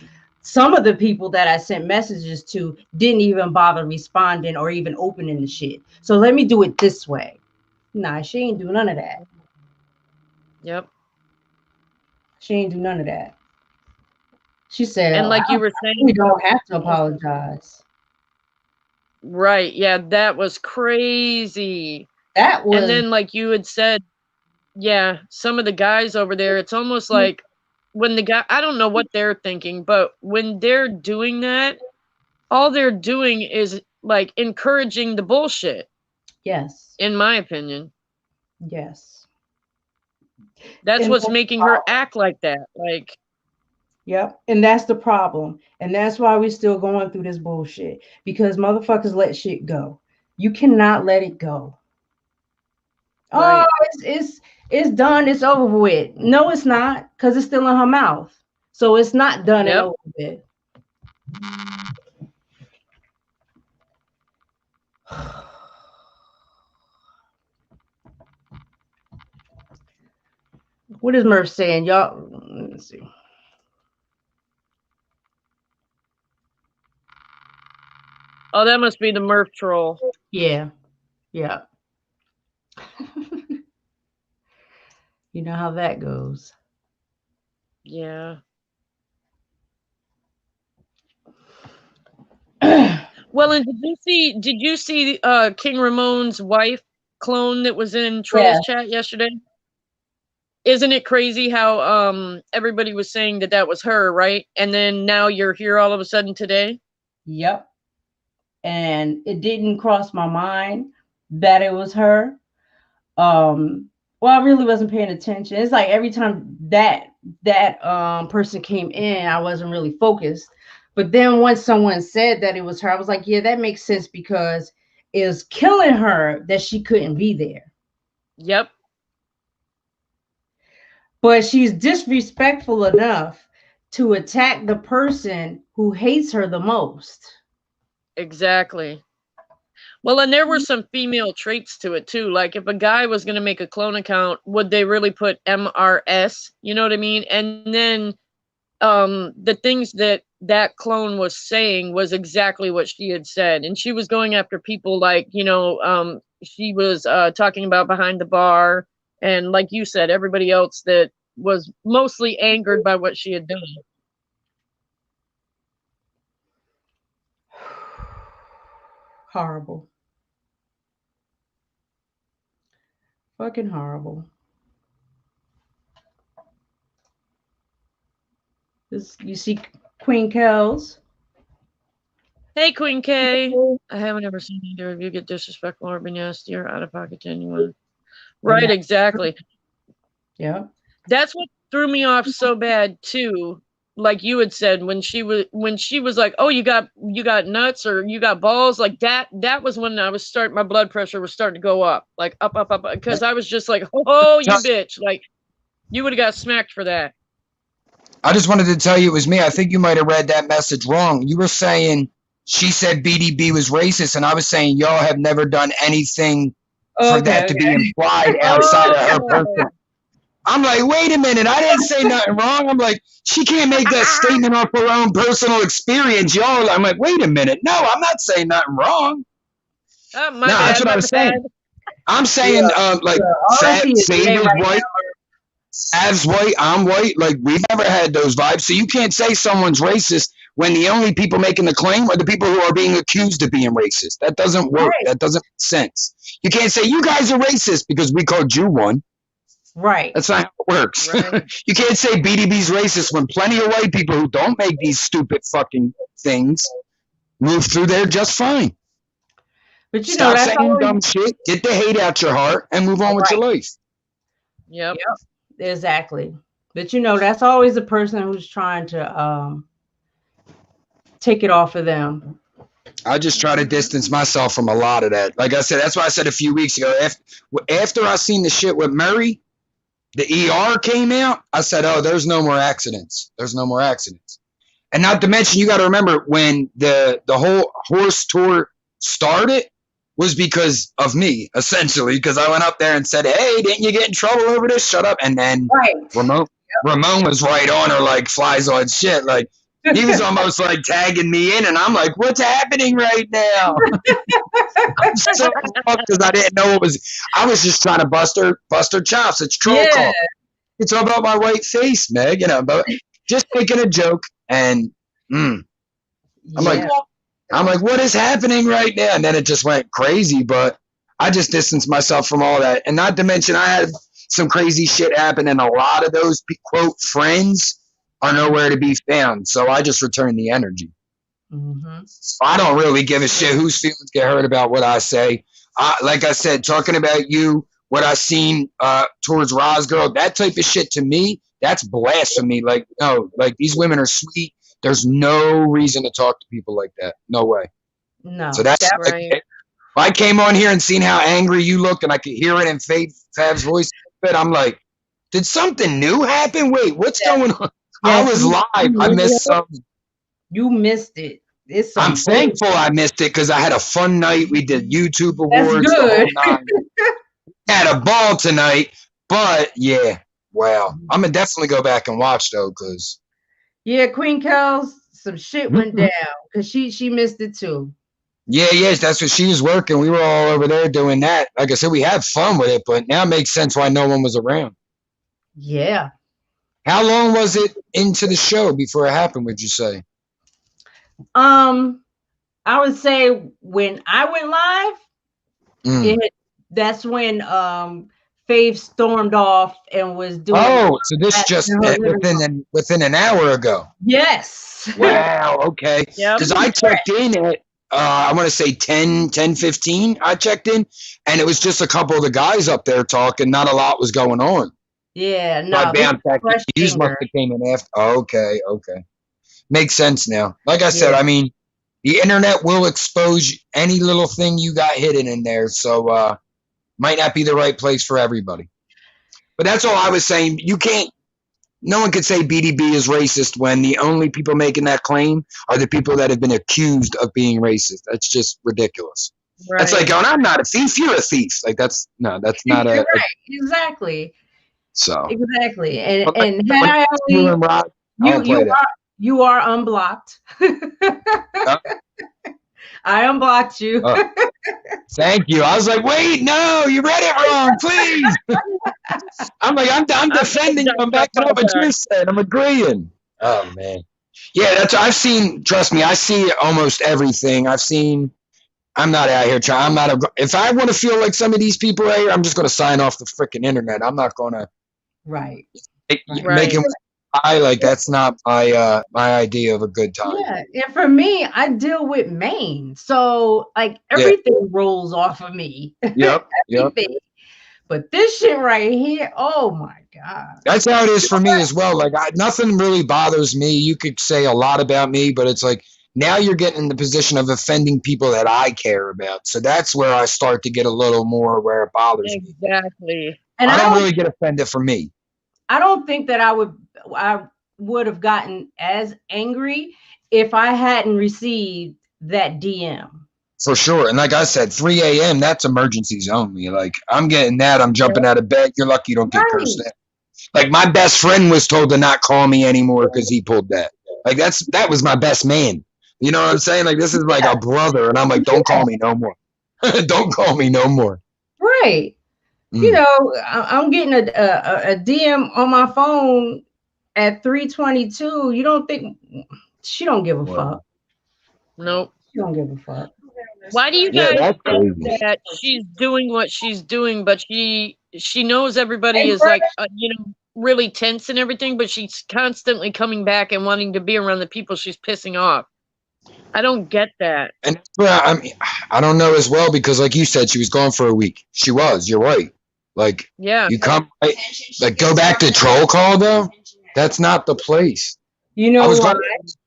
some of the people that I sent messages to didn't even bother responding or even opening the shit. So let me do it this way. Nah, she ain't do none of that. Yep. She ain't do none of that. She said, and like you were saying, we don't have to apologize. Right. Yeah, that was crazy. That was. And then, like you had said, yeah, some of the guys over there, it's almost like when the guy, I don't know what they're thinking, but when they're doing that, all they're doing is like encouraging the bullshit. Yes. In my opinion. Yes. That's what's making her act like that. Like. Yep. And that's the problem. And that's why we're still going through this bullshit, because motherfuckers let shit go. You cannot let it go. Right. Oh, it's done. It's over with. No, it's not, because it's still in her mouth. So it's not done and over with. What is Murph saying? Y'all, let's see. Oh, that must be the Murph troll. Yeah. Yeah. You know how that goes. Yeah. Well, and did you see King Ramon's wife clone that was in Trolls chat yesterday? Isn't it crazy how everybody was saying that was her, right? And then now you're here all of a sudden today? Yep. And it didn't cross my mind that it was her. Well, I really wasn't paying attention. It's like every time that person came in, I wasn't really focused. But then once someone said that it was her, I was like, yeah, that makes sense, because it was killing her that she couldn't be there. Yep. But she's disrespectful enough to attack the person who hates her the most. Exactly. Well, and there were some female traits to it too. Like if a guy was going to make a clone account, would they really put MRS? You know what I mean? And then the things that clone was saying was exactly what she had said. And she was going after people like, she was talking about Behind the Bar. And like you said, everybody else that was mostly angered by what she had done. Horrible. Fucking horrible. You see Queen Kells? Hey, Queen K. I haven't ever seen either of you get disrespectful or be nasty or out of pocket to anyone. Right, exactly. Yeah. That's what threw me off so bad too. Like you had said, when she was like, "Oh, you got nuts or you got balls," like that was when my blood pressure was starting to go up, like up, because I was just like, "Oh, you bitch!" Like you would have got smacked for that. I just wanted to tell you it was me. I think you might have read that message wrong. You were saying she said BDB was racist, and I was saying y'all have never done anything for that to be implied outside of her person. I'm like, wait a minute, I didn't say nothing wrong. I'm like, she can't make that statement off her own personal experience, y'all. I'm like, wait a minute, no, I'm not saying nothing wrong. That's what I was saying. I'm saying, Saber's white, Sav's white, I'm white. Like, we've never had those vibes. So you can't say someone's racist when the only people making the claim are the people who are being accused of being racist. That doesn't work. Right. That doesn't make sense. You can't say you guys are racist because we called you one. Right. That's not how it works. Right. You can't say BDB's racist when plenty of white people who don't make these stupid fucking things move through there just fine. But you Stop saying dumb shit, get the hate out your heart, and move on with your life. Yep. Exactly. But that's always the person who's trying to take it off of them. I just try to distance myself from a lot of that. Like I said, that's why I said a few weeks ago, after I seen the shit with Murray, the ER came out, I said, oh, there's no more accidents. There's no more accidents. And not to mention, you got to remember, when the whole horse tour started was because of me, essentially, because I went up there and said, hey, didn't you get in trouble over this? Shut up. And then Ramon was right on her like flies on shit. Like, he was almost like tagging me in, and I'm like, what's happening right now? I'm so fucked because I didn't know what was. I was just trying to bust her chops. It's troll call. It's all about my white face, Meg. But just making a joke, and I'm like, what is happening right now? And then it just went crazy. But I just distanced myself from all that, and not to mention, I had some crazy shit happen, and a lot of those quote friends are nowhere to be found. So I just return the energy. Mm-hmm. I don't really give a shit whose feelings get hurt about what I say. Like I said, talking about you, what I seen towards Rosgirl, that type of shit to me, that's blasphemy. Like, no, like these women are sweet. There's no reason to talk to people like that. No way. No. So that's right. Like, I came on here and seen how angry you looked, and I could hear it in Fav's voice. But I'm like, did something new happen? Wait, what's going on? I was live. I missed something. You missed it. I'm thankful I missed it because I had a fun night. We did YouTube awards. That's good. Had a ball tonight, but yeah, wow. I'm gonna definitely go back and watch though, because Queen Kels, some shit went down because she missed it too. Yes, that's what she was working. We were all over there doing that. Like I said, we had fun with it, but now it makes sense why no one was around. Yeah. How long was it into the show before it happened, would you say? I would say when I went live, that's when Faith stormed off and was doing. Oh, so this just within an hour ago. Yes. Wow. Okay. Because I checked in at I want to say 10:15. I checked in, and it was just a couple of the guys up there talking. Not a lot was going on. Yeah. No. You must have came in after. Okay. Makes sense now. Like I said, I mean, the internet will expose any little thing you got hidden in there. So might not be the right place for everybody. But that's all I was saying. No one could say BDB is racist when the only people making that claim are the people that have been accused of being racist. That's just ridiculous. Right. That's like going, I'm not a thief, you're a thief. Like that's not right. Exactly. So exactly. And you are unblocked. I unblocked you. Thank you. I was like, wait, no, you read it wrong, please. I'm like, I'm defending you. I'm backing up what you're saying. I'm agreeing. Oh, man. Yeah, that's I've seen, trust me, I see almost everything. I'm not out here trying. If I want to feel like some of these people right here, I'm just going to sign off the freaking internet. I'm not going to. Right. Make it. That's not my idea of a good time. Yeah, and for me, I deal with Maine, so like everything rolls off of me. Yep. But this shit right here, oh my god. That's how it is for me as well. Like nothing really bothers me. You could say a lot about me, but it's like now you're getting in the position of offending people that I care about. So that's where I start to get a little more where it bothers me. Exactly. And I don't really get offended for me. I don't think that I would have gotten as angry if I hadn't received that DM. For sure. And like I said, 3 a.m., that's emergencies only. Like I'm getting that. I'm jumping out of bed. You're lucky you don't get cursed at. Like my best friend was told to not call me anymore because he pulled that. Like that was my best man. You know what I'm saying? Like this is like a brother. And I'm like, don't call me no more. Don't call me no more. Right. You know, I'm getting a DM on my phone at 3:22. You don't think she don't give a fuck? Nope. She don't give a fuck. Why do you guys think that she's doing what she's doing, but she knows everybody is like, really tense and everything, but she's constantly coming back and wanting to be around the people she's pissing off? I don't get that. And I don't know as well, because like you said, she was gone for a week. She was. You're right. Like, you come, like, go back to Troll Call though. That's not the place. You know why?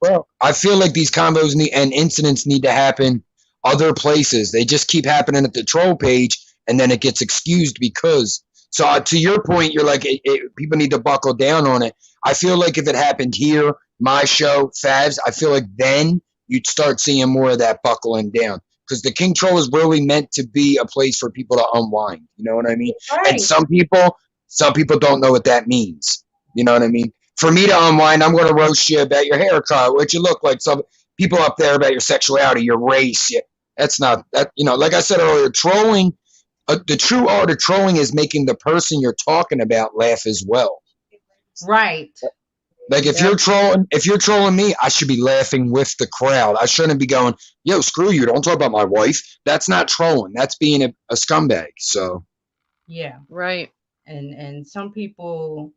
Well, I feel like these combos and incidents need to happen other places. They just keep happening at the troll page, and then it gets excused because. So to your point, you're like, people need to buckle down on it. I feel like if it happened here, my show, Favs, I feel like then you'd start seeing more of that buckling down. Because the King Troll is really meant to be a place for people to unwind. You know what I mean? Right. And some people don't know what that means. You know what I mean? For me to unwind, I'm going to roast you about your haircut, what you look like. Some people up there about your sexuality, your race. That's not that. You know, like I said earlier, trolling. The true art of trolling is making the person you're talking about laugh as well. Right. Like if you're trolling me, I should be laughing with the crowd. I shouldn't be going, yo, screw you, don't talk about my wife. That's not trolling. That's being a scumbag. So yeah. Right. And some people,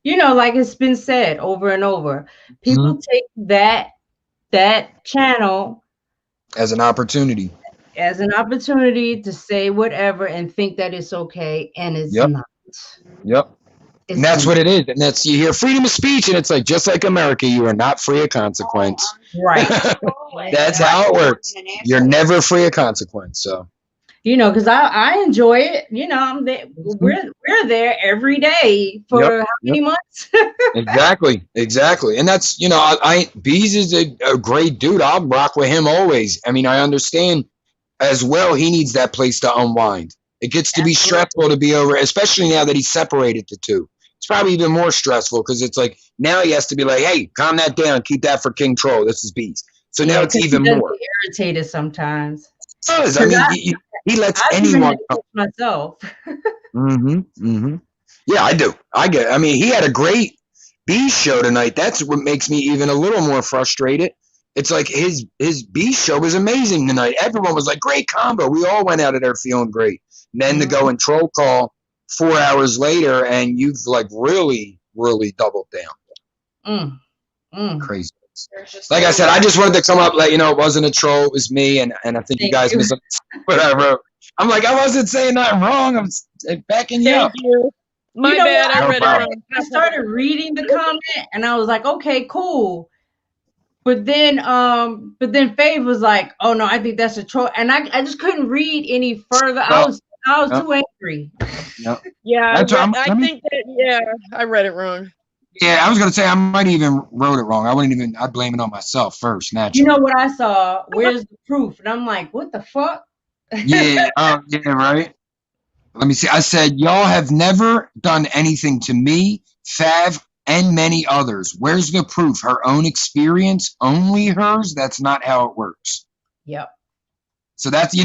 you know, like it's been said over and over, people take that channel as an opportunity. To say whatever and think that it's okay, and it's not. Yep. And that's what it is. And that's, you hear freedom of speech, and it's like, just like America, you are not free of consequence. Right. That's how it works. You're never free of consequence. So You know, because I enjoy it. You know, I'm there. We're there every day for how many months? Exactly. And that's, you know, I Bees is a great dude. I'll rock with him always. I mean, I understand as well. He needs that place to unwind. It gets to be stressful to be over, especially now that he's separated the two. It's probably even more stressful because it's like now he has to be like, hey, calm that down, keep that for King Troll. This is Bees. So now it's even more irritated sometimes. I mean, he lets anyone myself. Yeah, I do. I mean, he had a great Bees show tonight. That's what makes me even a little more frustrated. It's like his Bees show was amazing tonight. Everyone was like, great combo. We all went out of there feeling great. And then to go and troll call 4 hours later, and you've like really doubled down. Crazy. Like I said, I just wanted to come up, let you know it wasn't a troll, it was me, and I think you guys misunderstood what I wrote. I'm like, I wasn't saying nothing wrong. I'm backing you up. My bad, I read it wrong. I started reading the comment and I was like, okay, cool. But then Faith was like, oh no, I think that's a troll. And I just couldn't read any further. I was too angry. Yeah, I think that I read it wrong. Yeah, I was gonna say I might even wrote it wrong. I'd blame it on myself first, naturally. You know what I saw? Where's the proof? And I'm like, what the fuck? Yeah, yeah, right. Let me see. I said, y'all have never done anything to me, Fav, and many others. Where's the proof? Her own experience, only hers? That's not how it works. Yep. So that's,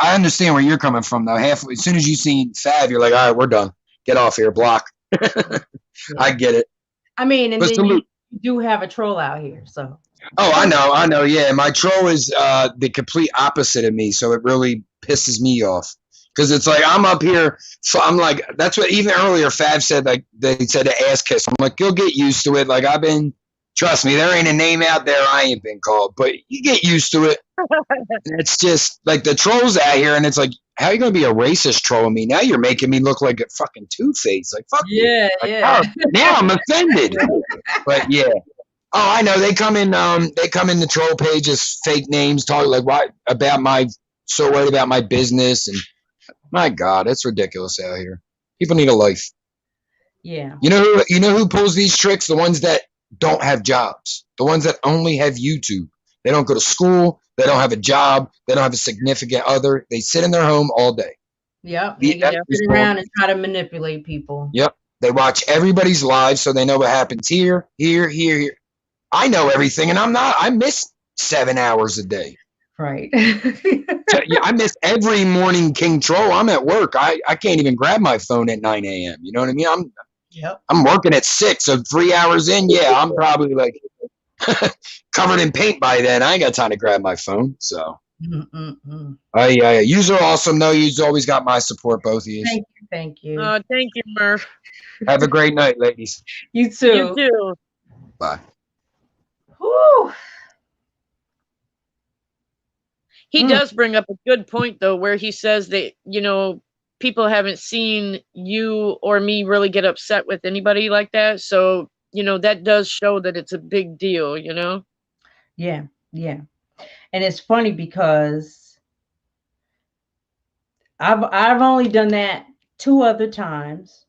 I understand where you're coming from, though. As soon as you see Fav, you're like, all right, we're done. Get off here, block. I get it. I mean, and then you do have a troll out here, so. Oh, I know. Yeah, my troll is the complete opposite of me, so it really pisses me off. Because it's like, I'm up here, so I'm like, that's what even earlier Fav said, like, they said to ass kiss. I'm like, you'll get used to it. Like, trust me, there ain't a name out there I ain't been called, but you get used to it. It's just, like, the trolls out here, and it's like, how are you going to be a racist trolling me? Now you're making me look like a fucking Two-Face. Like, fuck you. Like, yeah. Oh, now I'm offended. But, yeah. Oh, I know. They come in the troll pages, fake names, talk like, what about so worried about my business, and my God, it's ridiculous out here. People need a life. Yeah. You know who pulls these tricks? The ones that don't have jobs. The ones that only have YouTube. They don't go to school. They don't have a job. They don't have a significant other. They sit in their home all day. Yep. They sit around and try to manipulate people. Yep. They watch everybody's lives so they know what happens here. I know everything, and I miss 7 hours a day. Right. Yeah, I miss every morning King Troll. I'm at work. I can't even grab my phone at 9 a.m. You know what I mean? I'm working at 6, so 3 hours in, I'm probably like covered in paint by then. I ain't got time to grab my phone. So you are awesome though. You've always got my support, both of you. Thank you. Thank you, Murph. Have a great night, ladies. You too. You too. Bye. Whew. He does bring up a good point, though, where he says that, people haven't seen you or me really get upset with anybody like that. So, that does show that it's a big deal, Yeah. And it's funny because I've only done that 2 other times.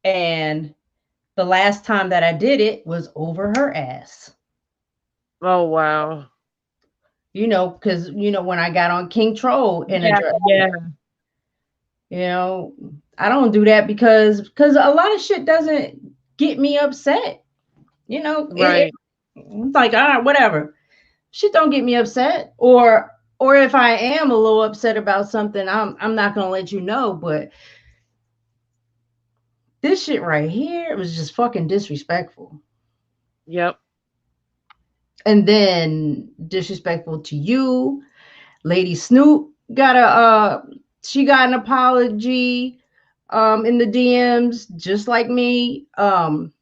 And the last time that I did it was over her ass. Oh, wow. Because, when I got on King Troll in a dress. Yeah. I don't do that because a lot of shit doesn't get me upset. Right. It's like, all right, whatever. Shit don't get me upset. Or if I am a little upset about something, I'm not going to let you know. But this shit right here, it was just fucking disrespectful. Yep. And then disrespectful to you. Lady Snoop got an apology in the DMs, just like me. And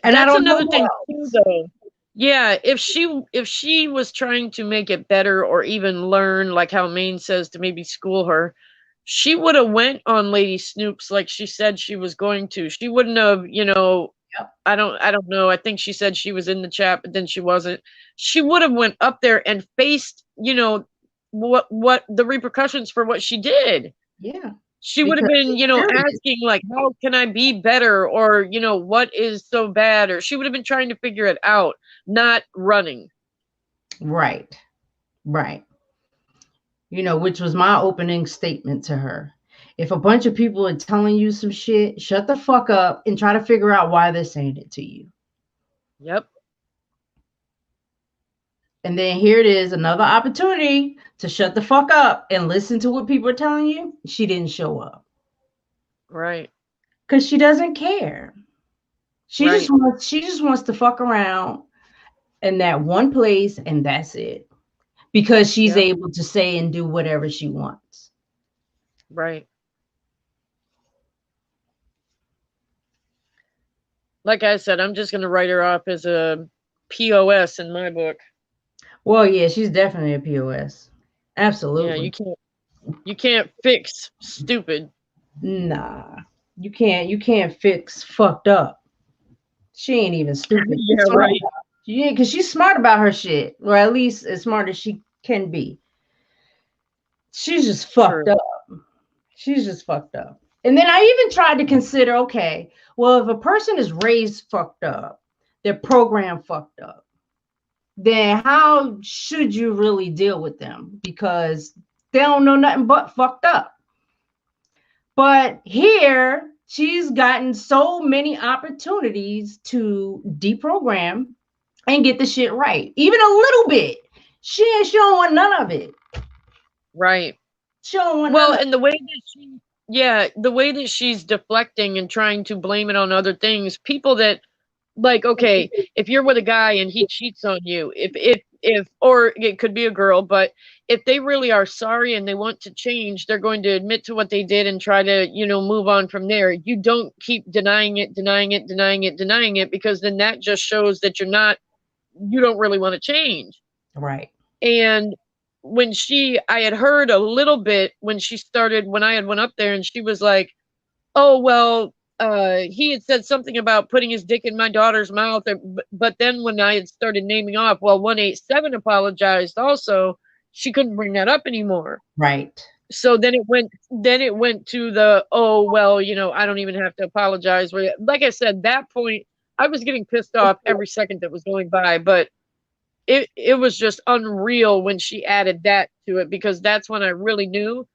that's another thing too, though. Yeah, if she was trying to make it better or even learn, like how Maine says, to maybe school her, she would have went on Lady Snoop's like she said she was going to. She wouldn't have, I don't know. I think she said she was in the chat, but then she wasn't. She would have went up there and faced, what the repercussions for what she did. Yeah. She would have been, you know, asking like, how can I be better? Or, you know, what is so bad? Or she would have been trying to figure it out, not running. Right. Right. You know, which was my opening statement to her. If a bunch of people are telling you some shit, shut the fuck up and try to figure out why they're saying it to you. Yep. And then here it is, another opportunity to shut the fuck up and listen to what people are telling you. She didn't show up. Right. Because she doesn't care. She just wants to fuck around in that one place, and that's it. Because she's able to say and do whatever she wants. Right. Like I said, I'm just going to write her off as a POS in my book. Well, yeah, she's definitely a POS. Absolutely. Yeah, you can't fix stupid. Nah. You can't fix fucked up. She ain't even stupid. Yeah, right. Yeah, because she's smart about her shit. Or at least as smart as she can be. She's just fucked up. She's just fucked up. And then I even tried to consider, okay, well, if a person is raised fucked up, they're programmed fucked up, then how should you really deal with them? Because they don't know nothing but fucked up. But here, she's gotten so many opportunities to deprogram and get the shit right. Even a little bit. She ain't showing none of it. Right. Showing well, and the way that she's deflecting and trying to blame it on other things, people that, like, okay, if you're with a guy and he cheats on you, if or it could be a girl, but if they really are sorry and they want to change, they're going to admit to what they did and try to, you know, move on from there. You don't keep denying it, because then that just shows that you don't really want to change. Right. And when I had heard a little bit when I had went up there, and she was like, oh, well, he had said something about putting his dick in my daughter's mouth. But then when I had started naming off, well, 187 apologized also, she couldn't bring that up anymore. Right. So then it went to the, oh, well, you know, I don't even have to apologize. Like I said, that point, I was getting pissed off every second that was going by, but it was just unreal when she added that to it, because that's when I really knew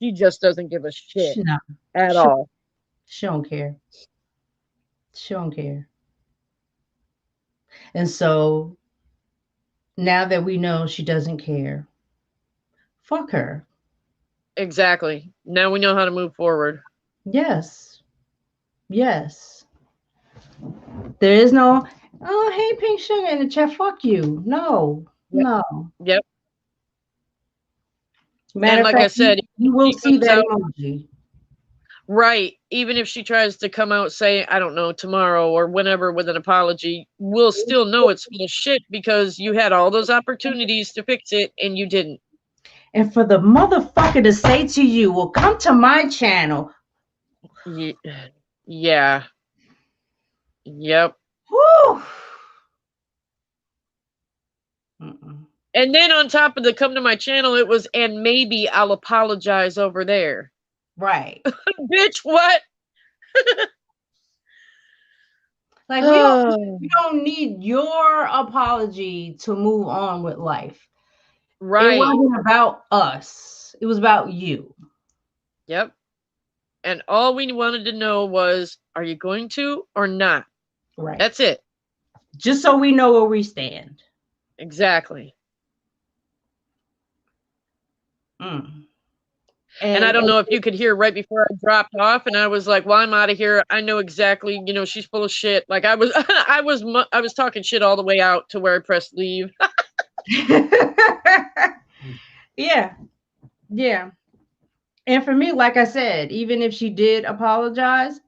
she just doesn't give a shit at all. She don't care. She don't care. And so now that we know she doesn't care, fuck her. Exactly. Now we know how to move forward. Yes. Yes. There is no, oh, hey, Pink Sugar in the chat. Fuck you. No. Yep. No. Yep. Matter of fact, I said, you will see that emoji. Right. Even if she tries to come out, say, I don't know, tomorrow or whenever with an apology, we'll still know it's full of shit, because you had all those opportunities to fix it and you didn't. And for the motherfucker to say to you, well, come to my channel. Yeah. Yep. Whew. And then on top of the come to my channel, it was, and maybe I'll apologize over there. Right. Bitch, what? Like, we don't need your apology to move on with life. Right. It wasn't about us. It was about you. Yep. And all we wanted to know was, are you going to or not? Right. That's it. Just so we know where we stand. Exactly. And I don't know if you could hear right before I dropped off, and I was like, well, I'm out of here. I know exactly, you know, she's full of shit. Like I was talking shit all the way out to where I pressed leave. Yeah. Yeah. And for me, like I said, even if she did apologize,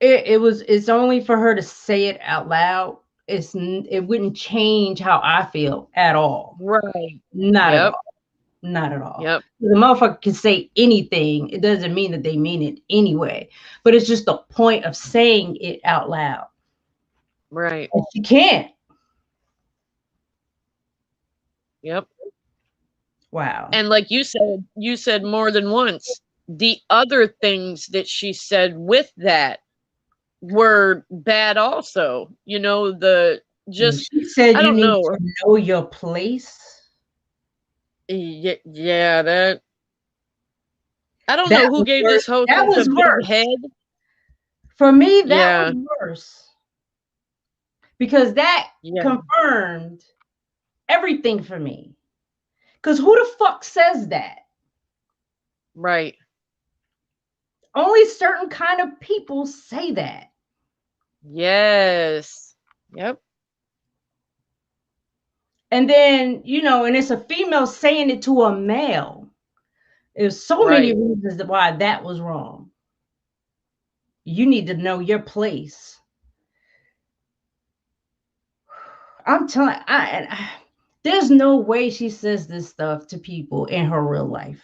it's only for her to say it out loud. It wouldn't change how I feel at all. Right. Not at all. Not at all. Yep. The motherfucker can say anything. It doesn't mean that they mean it anyway. But it's just the point of saying it out loud. Right. And she can't. Yep. Wow. And like you said more than once, the other things that she said with that were bad also. You know, she said I you don't need know. to know your place. Yeah, that I don't know who gave this host that was a big head. For me, that was worse. Because that confirmed everything for me. Because who the fuck says that? Right. Only certain kind of people say that. Yes. Yep. And then, you know, and it's a female saying it to a male. There's so many reasons why that was wrong. You need to know your place. I'm telling there's no way she says this stuff to people in her real life.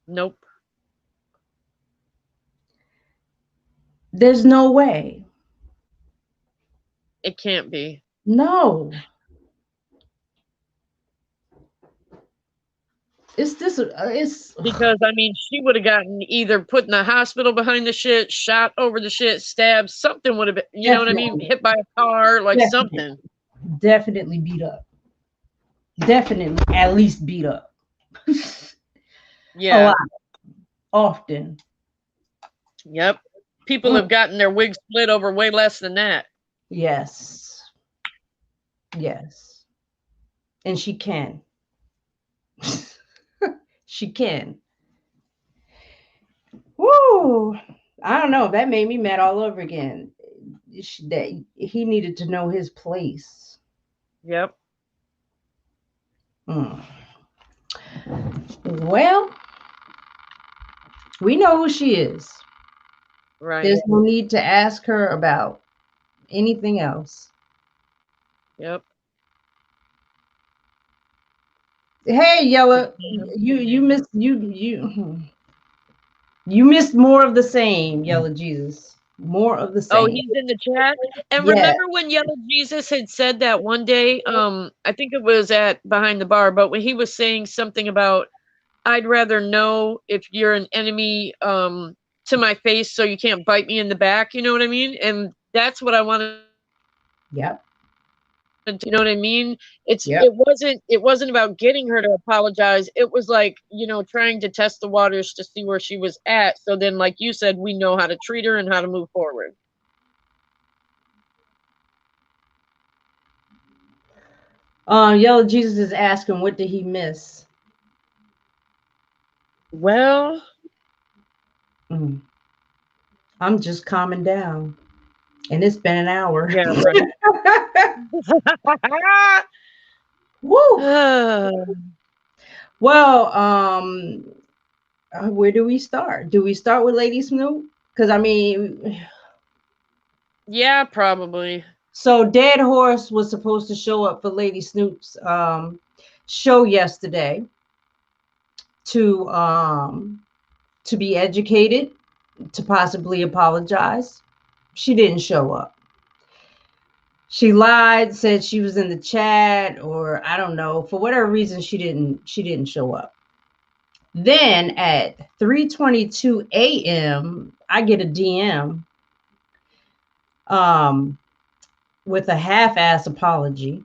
Nope. There's no way. It can't be. No. It's because I mean she would have gotten either put in the hospital behind the shit, shot over the shit, stabbed, something would have been, you know what I mean, hit by a car, like something. Definitely beat up. Definitely at least beat up. Yeah. A lot. Often. Yep. People have gotten their wigs split over way less than that. Yes. Yes. And she can. She can. Woo! I don't know. That made me mad all over again. That he needed to know his place. Yep. Well, we know who she is. Right. There's no need to ask her about anything else. Yep. Hey, Yella, you missed you missed more of the same, Yella Jesus. More of the same. Oh, he's in the chat. And remember when Yellow Jesus had said that one day? I think it was at Behind the Bar, but when he was saying something about, I'd rather know if you're an enemy to my face, so you can't bite me in the back. You know what I mean? And that's what I wanted. Yep. You know what I mean? It wasn't about getting her to apologize. It was like, you know, trying to test the waters to see where she was at. So then, like you said, we know how to treat her and how to move forward. Yellow Jesus is asking, what did he miss? Well, I'm just calming down. And it's been an hour. Yeah, right. Woo! Well, where do we start? Do we start with Lady Snoop? Because I mean, yeah, probably. So Dead Horse was supposed to show up for Lady Snoop's show yesterday to be educated, to possibly apologize. She didn't show up. She lied, said she was in the chat, or I don't know, for whatever reason she didn't show up. Then at 3:22 a.m. I get a DM with a half-ass apology.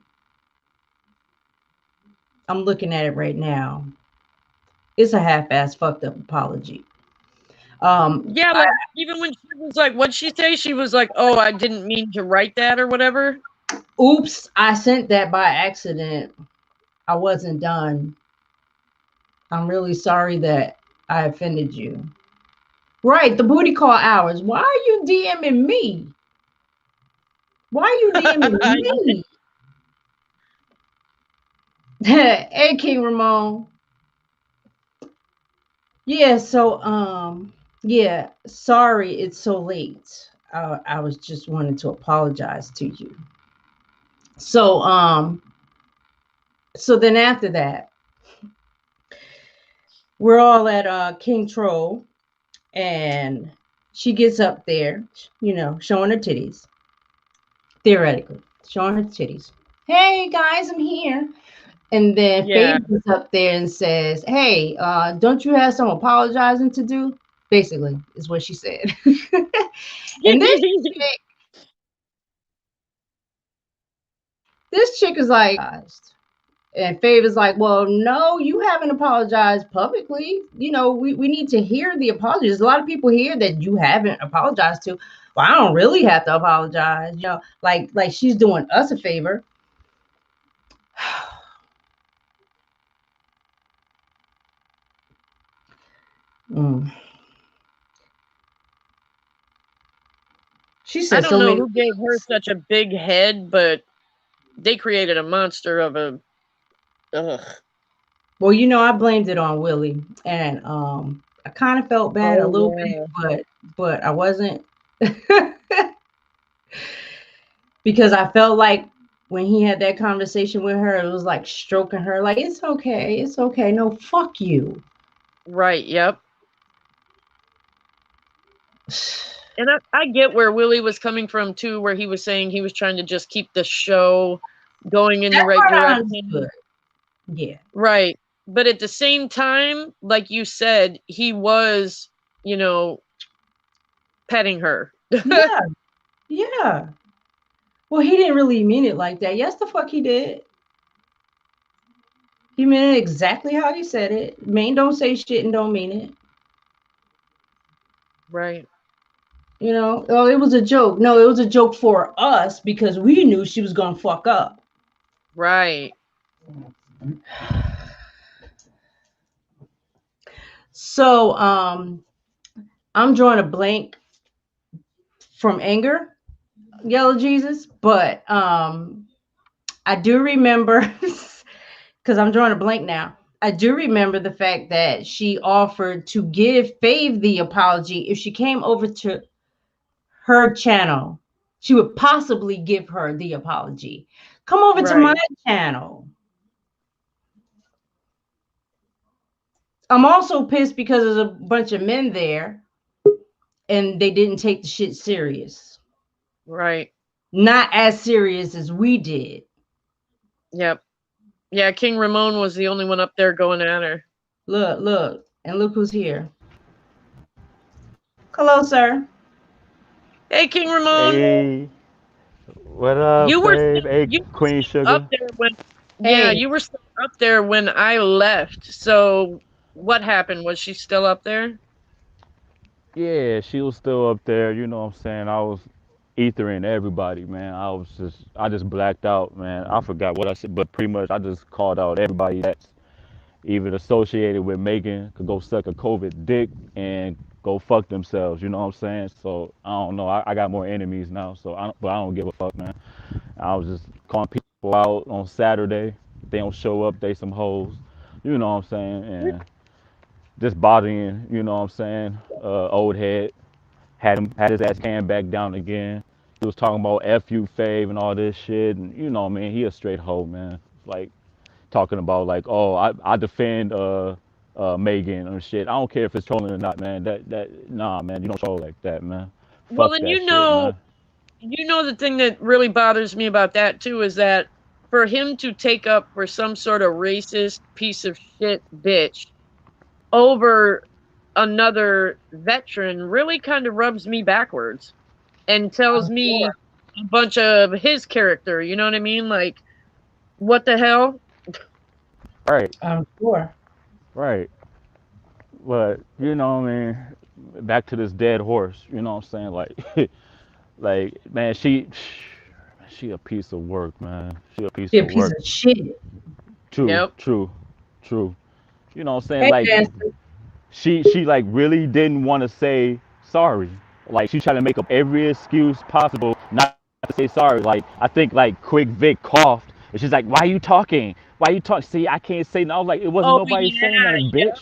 I'm looking at it right now. It's a half-ass fucked up apology. Yeah, like even when she was like, what'd she say? She was like, oh, I didn't mean to write that or whatever. Oops, I sent that by accident. I wasn't done. I'm really sorry that I offended you. Right, the booty call hours. Why are you DMing me? Why are you DMing me? Hey, King Ramon. Yeah, so yeah, sorry it's so late. I was just wanting to apologize to you. So so then after that, we're all at King Troll, and she gets up there, you know, showing her titties. Theoretically, showing her titties. Hey guys, I'm here. And then Faith is up there and says, "Hey, don't you have some apologizing to do?" Basically, is what she said. And this chick is like, and Faith is like, "Well, no, you haven't apologized publicly. You know, we need to hear the apology. There's a lot of people here that you haven't apologized to. Well, I don't really have to apologize. You know, like she's doing us a favor." She said, I don't know who gave her such a big head, but they created a monster of a. Ugh. Well, you know, I blamed it on Willie, and I kind of felt bad a little bit, but I wasn't, because I felt like when he had that conversation with her, it was like stroking her, like, it's okay, no, fuck you. Right. Yep. And I get where Willie was coming from too, where he was saying he was trying to just keep the show going in the right direction. Yeah. Right. But at the same time, like you said, he was, you know, petting her. Yeah. Yeah. Well, he didn't really mean it like that. Yes, the fuck he did. He meant it exactly how he said it. Man, don't say shit and don't mean it. Right. You know, oh, it was a joke. No, it was a joke for us because we knew she was gonna fuck up. Right. So, I'm drawing a blank from anger, Yellow Jesus, but I do remember, because I'm drawing a blank now. I do remember the fact that she offered to give Fave the apology if she came over to her channel. She would possibly give her the apology. Come over to my channel. I'm also pissed because there's a bunch of men there and they didn't take the shit serious. Right. Not as serious as we did. Yep. Yeah, King Ramon was the only one up there going at her. Look, and look who's here. Hello, sir. Hey, King Ramon. Hey, what up, you were babe? Hey, you Queen Sugar. Up there when, yeah, you were still up there when I left. So what happened? Was she still up there? Yeah, she was still up there. You know what I'm saying? I was ethering everybody, man. I just blacked out, man. I forgot what I said, but pretty much I just called out everybody that's even associated with Megan could go suck a COVID dick and go fuck themselves. You know what I'm saying? So I don't know. I got more enemies now, so I don't give a fuck, man. I was just calling people out on Saturday. If they don't show up, they some hoes. You know what I'm saying? And just bothering, you know what I'm saying? Old head had his ass canned back down again. He was talking about F you Fave and all this shit, and you know, man, he a straight hoe, man. Like talking about like, oh, I defend Megan and shit. I don't care if it's trolling or not, man. Nah, man, you don't troll like that, man. Well, Fuck and that you shit, know, man. you know the thing that really bothers me about that too is that for him to take up for some sort of racist piece of shit bitch over another veteran really kind of rubs me backwards and tells me a bunch of his character. You know what I mean? Like, what the hell? Right. I'm sure. Right. But you know, I mean, back to this dead horse. You know what I'm saying? Like, like man, she a piece of work, man. She a piece She of work. Piece of shit. True, Yep. true. You know what I'm saying? Like, she like really didn't want to say sorry. Like, she tried to make up every excuse possible not to say sorry. Like, I think like Quick Vic coughed, and she's like, "Why are you talking? Why are you talking? See, I can't say no." Like, it wasn't nobody saying nothing, bitch.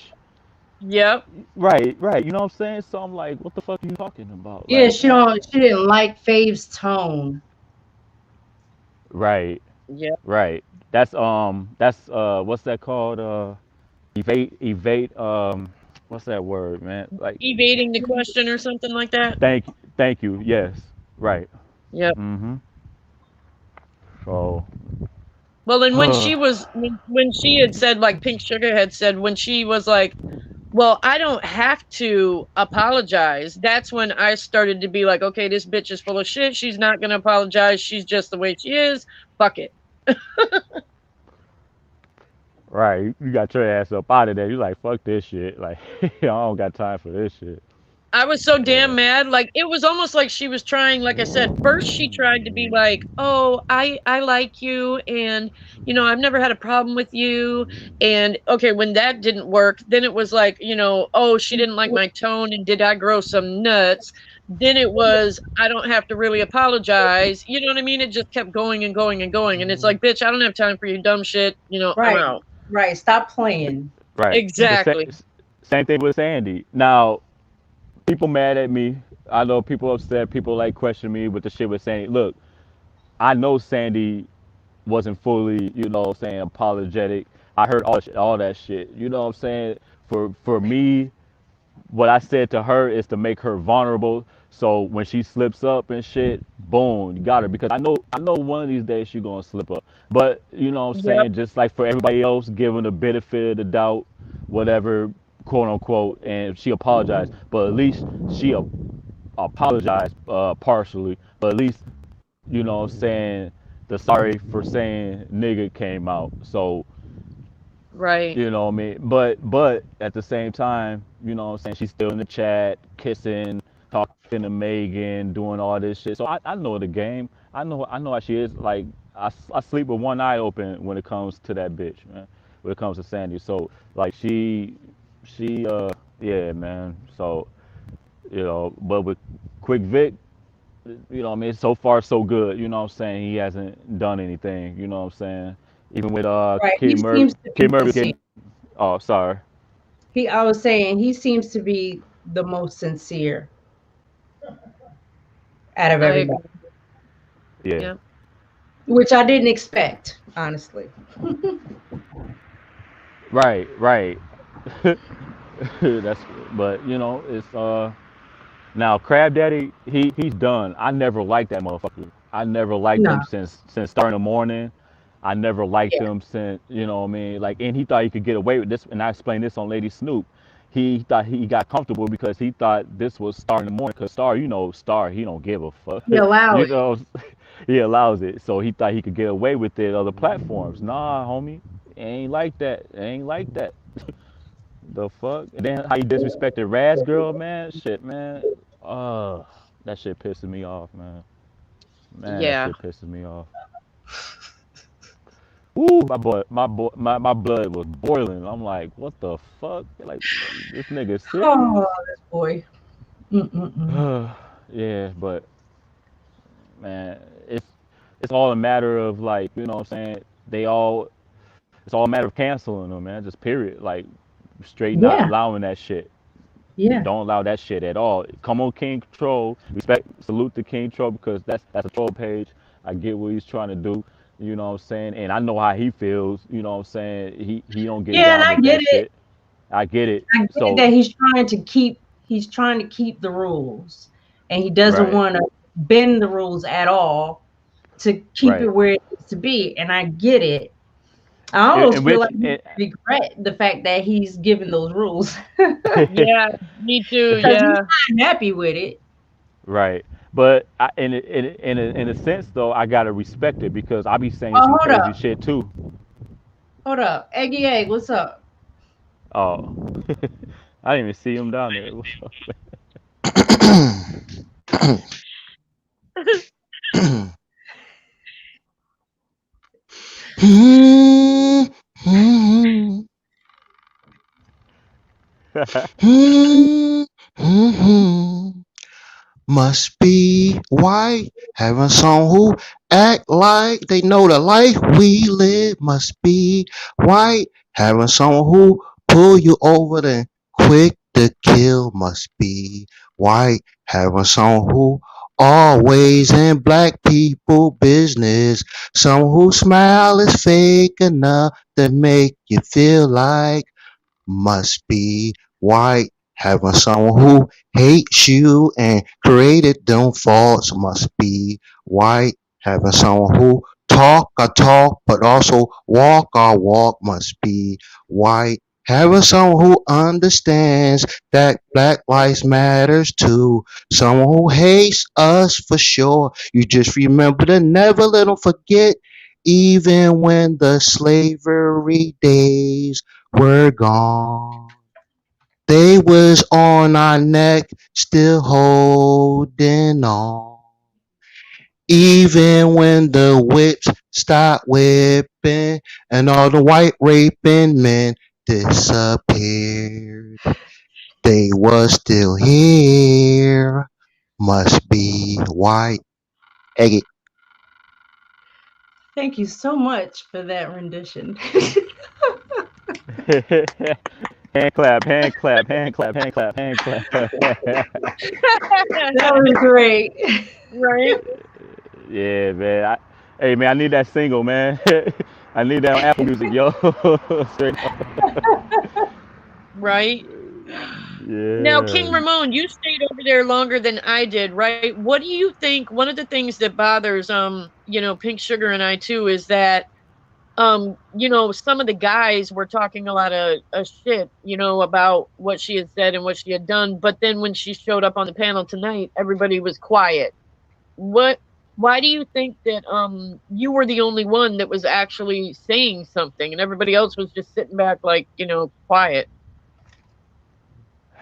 Yep. Right. You know what I'm saying? So I'm like, what the fuck are you talking about? Yeah, Like, she didn't like Fave's tone. Right. Yeah. Right. That's what's that called? Evade what's that word, man? Like evading the question or something like that. Thank you. Yes. Right. Yep. Mm-hmm. So Well, and when she was, when she had said, like Pink Sugar had said, when she was like, well, I don't have to apologize. That's when I started to be like, okay, this bitch is full of shit. She's not going to apologize. She's just the way she is. Fuck it. Right, you got your ass up out of there. You like, fuck this shit. Like, I don't got time for this shit. I was so damn mad. Like, it was almost like she was trying, like I said, first she tried to be like, oh, I like you, and, you know, I've never had a problem with you. And, okay, when that didn't work, then it was like, you know, oh, she didn't like my tone, and did I grow some nuts? Then it was, I don't have to really apologize. You know what I mean? It just kept going and going and going. And it's like, bitch, I don't have time for your dumb shit. You know, right. I'm out. Right. Stop playing. Right. Exactly. Same thing with Sandy. Now, people mad at me. I know people upset. People like question me with the shit with Sandy. Look, I know Sandy wasn't fully, you know what I'm saying, apologetic. I heard all that shit. You know what I'm saying? For me, what I said to her is to make her vulnerable. So when she slips up and shit, boom, you got her. Because I know one of these days she's gonna slip up. But you know what I'm saying, just like for everybody else, giving the benefit of the doubt, whatever, quote unquote, and she apologized. But at least she apologized partially. But at least, you know what I'm saying, the sorry for saying nigga came out. So right. You know what I mean? But at the same time, you know what I'm saying, she's still in the chat, kissing, talking to Megan, doing all this shit. So I know the game. I know how she is. Like I sleep with one eye open when it comes to that bitch, man. When it comes to Sandy. So like she yeah, man. So, you know, but with Quick Vic, you know what I mean, so far so good. You know what I'm saying? He hasn't done anything, you know what I'm saying? Even with Right. Kid Murphy getting, oh, sorry. I was saying he seems to be the most sincere out of everybody. Yeah. Which I didn't expect, honestly. Right. But you know, it's now Crab Daddy, he's done. I never liked that motherfucker. I never liked him since Start in the Morning. I never liked him since, you know what I mean? Like, and he thought he could get away with this, and I explained this on Lady Snoop. He thought he got comfortable because he thought this was Star in the Morning, because Star, you know, Star, he don't give a fuck. He allows you know, he allows it. So he thought he could get away with it other platforms. Nah, homie, it ain't like that. It ain't like that. The fuck? And then how you disrespected Raz Girl, man? Shit, man. That shit pisses me off, man. Yeah. That shit pisses me off. Ooh, my blood was boiling. I'm like, what the fuck? Like, this nigga sick. Oh, this boy. Yeah, but man, it's all a matter of, like, you know what I'm saying? It's all a matter of canceling them, man. Just period. Like, straight not allowing that shit. Yeah. Don't allow that shit at all. Come on, King Troll. Salute to King Troll, because that's a troll page. I get what he's trying to do. You know what I'm saying? And I know how he feels. You know what I'm saying? He don't get down with that shit. I get it. I get that he's trying to keep the rules, and he doesn't want to bend the rules at all to keep it where it needs to be. And I get it. I almost feel like he regret the fact that he's given those rules. Yeah, me too. Because yeah, he's not happy with it. Right. But in a sense, though, I gotta respect it, because I be saying some crazy shit too. Hold up, Eggy Egg, what's up? Oh, I didn't even see him down there. Must be white, having some who act like they know the life we live. Must be white, having someone who pull you over then quick to kill. Must be white, having someone who always in black people business. Someone who smile is fake enough to make you feel like. Must be white, having someone who hates you and created them faults. Must be white, having someone who I talk, but also walk I walk must be white. Having someone who understands that Black Lives Matters too. Someone who hates us for sure. You just remember to never let them forget, even when the slavery days were gone. They was on our neck, still holding on. Even when the whips stopped whipping and all the white raping men disappeared, they was still here. Must be white. Eggy. Thank you so much for that rendition. Hand clap, hand clap, hand clap, hand clap, hand clap. That was great. Right? Yeah, man. Hey, man, I need that single, man. I need that on Apple Music, yo. Straight up. Right. Now, Yeah. King Ramon, you stayed over there longer than I did, right? What do you think? One of the things that bothers, Pink Sugar and I too, is that, some of the guys were talking a lot of shit, about what she had said and what she had done. But then when she showed up on the panel tonight, everybody was quiet. Why do you think that, you were the only one that was actually saying something and everybody else was just sitting back like, quiet?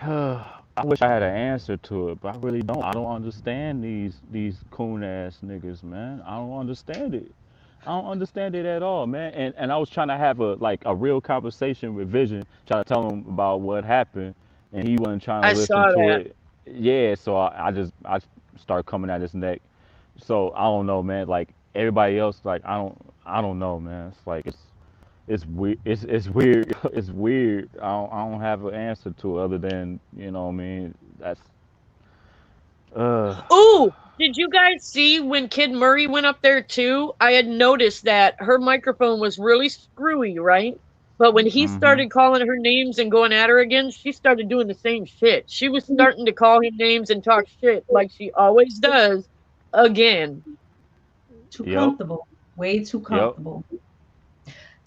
I wish I had an answer to it, but I really don't. I don't understand these coon ass niggas, man. I don't understand it. I don't understand it at all, man. And I was trying to have a real conversation with Vision, trying to tell him about what happened, and he wasn't trying to I listen saw to that. it. Yeah, so I started coming at his neck. So I don't know, man. Like everybody else, like I don't know, man. It's like it's weird. It's weird. It's weird. I don't have an answer to it other than what I mean. That's uh Oh, did you guys see when Kid Murray went up there too? I had noticed that her microphone was really screwy, right? But when he mm-hmm. started calling her names and going at her again, she started doing the same shit. She was starting to call him names and talk shit like she always does again. Too Yep. comfortable. Way too Yep. comfortable.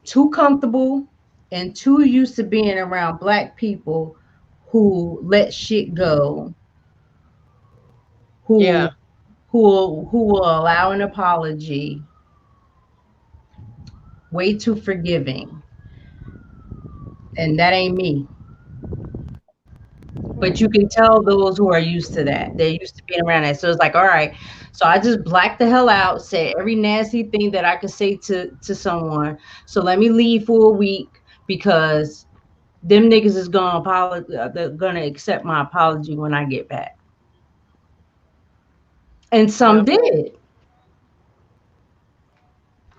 Too comfortable and too used to being around black people who let shit go, who Yeah. who will allow an apology, way too forgiving. And that ain't me. But you can tell those who are used to that. They're used to being around that. So it's like, all right. So I just blacked the hell out, said every nasty thing that I could say to someone. So let me leave for a week because them niggas is gonna apologize. They're gonna accept my apology when I get back. And some Yep. did.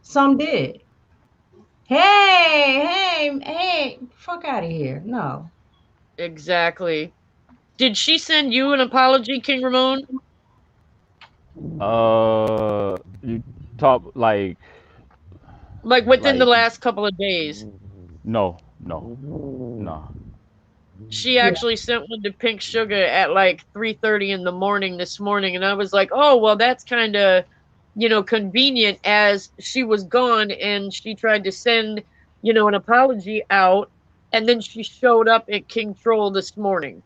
Some did. Hey, fuck out of here. No. Exactly. Did she send you an apology, King Ramon? You talk Like within the like last couple of days. no. She Yeah. actually sent one to Pink Sugar at like 3:30 in the morning this morning, and I was like, "Oh, well, that's kind of, convenient." As she was gone, and she tried to send, an apology out, and then she showed up at King Troll this morning.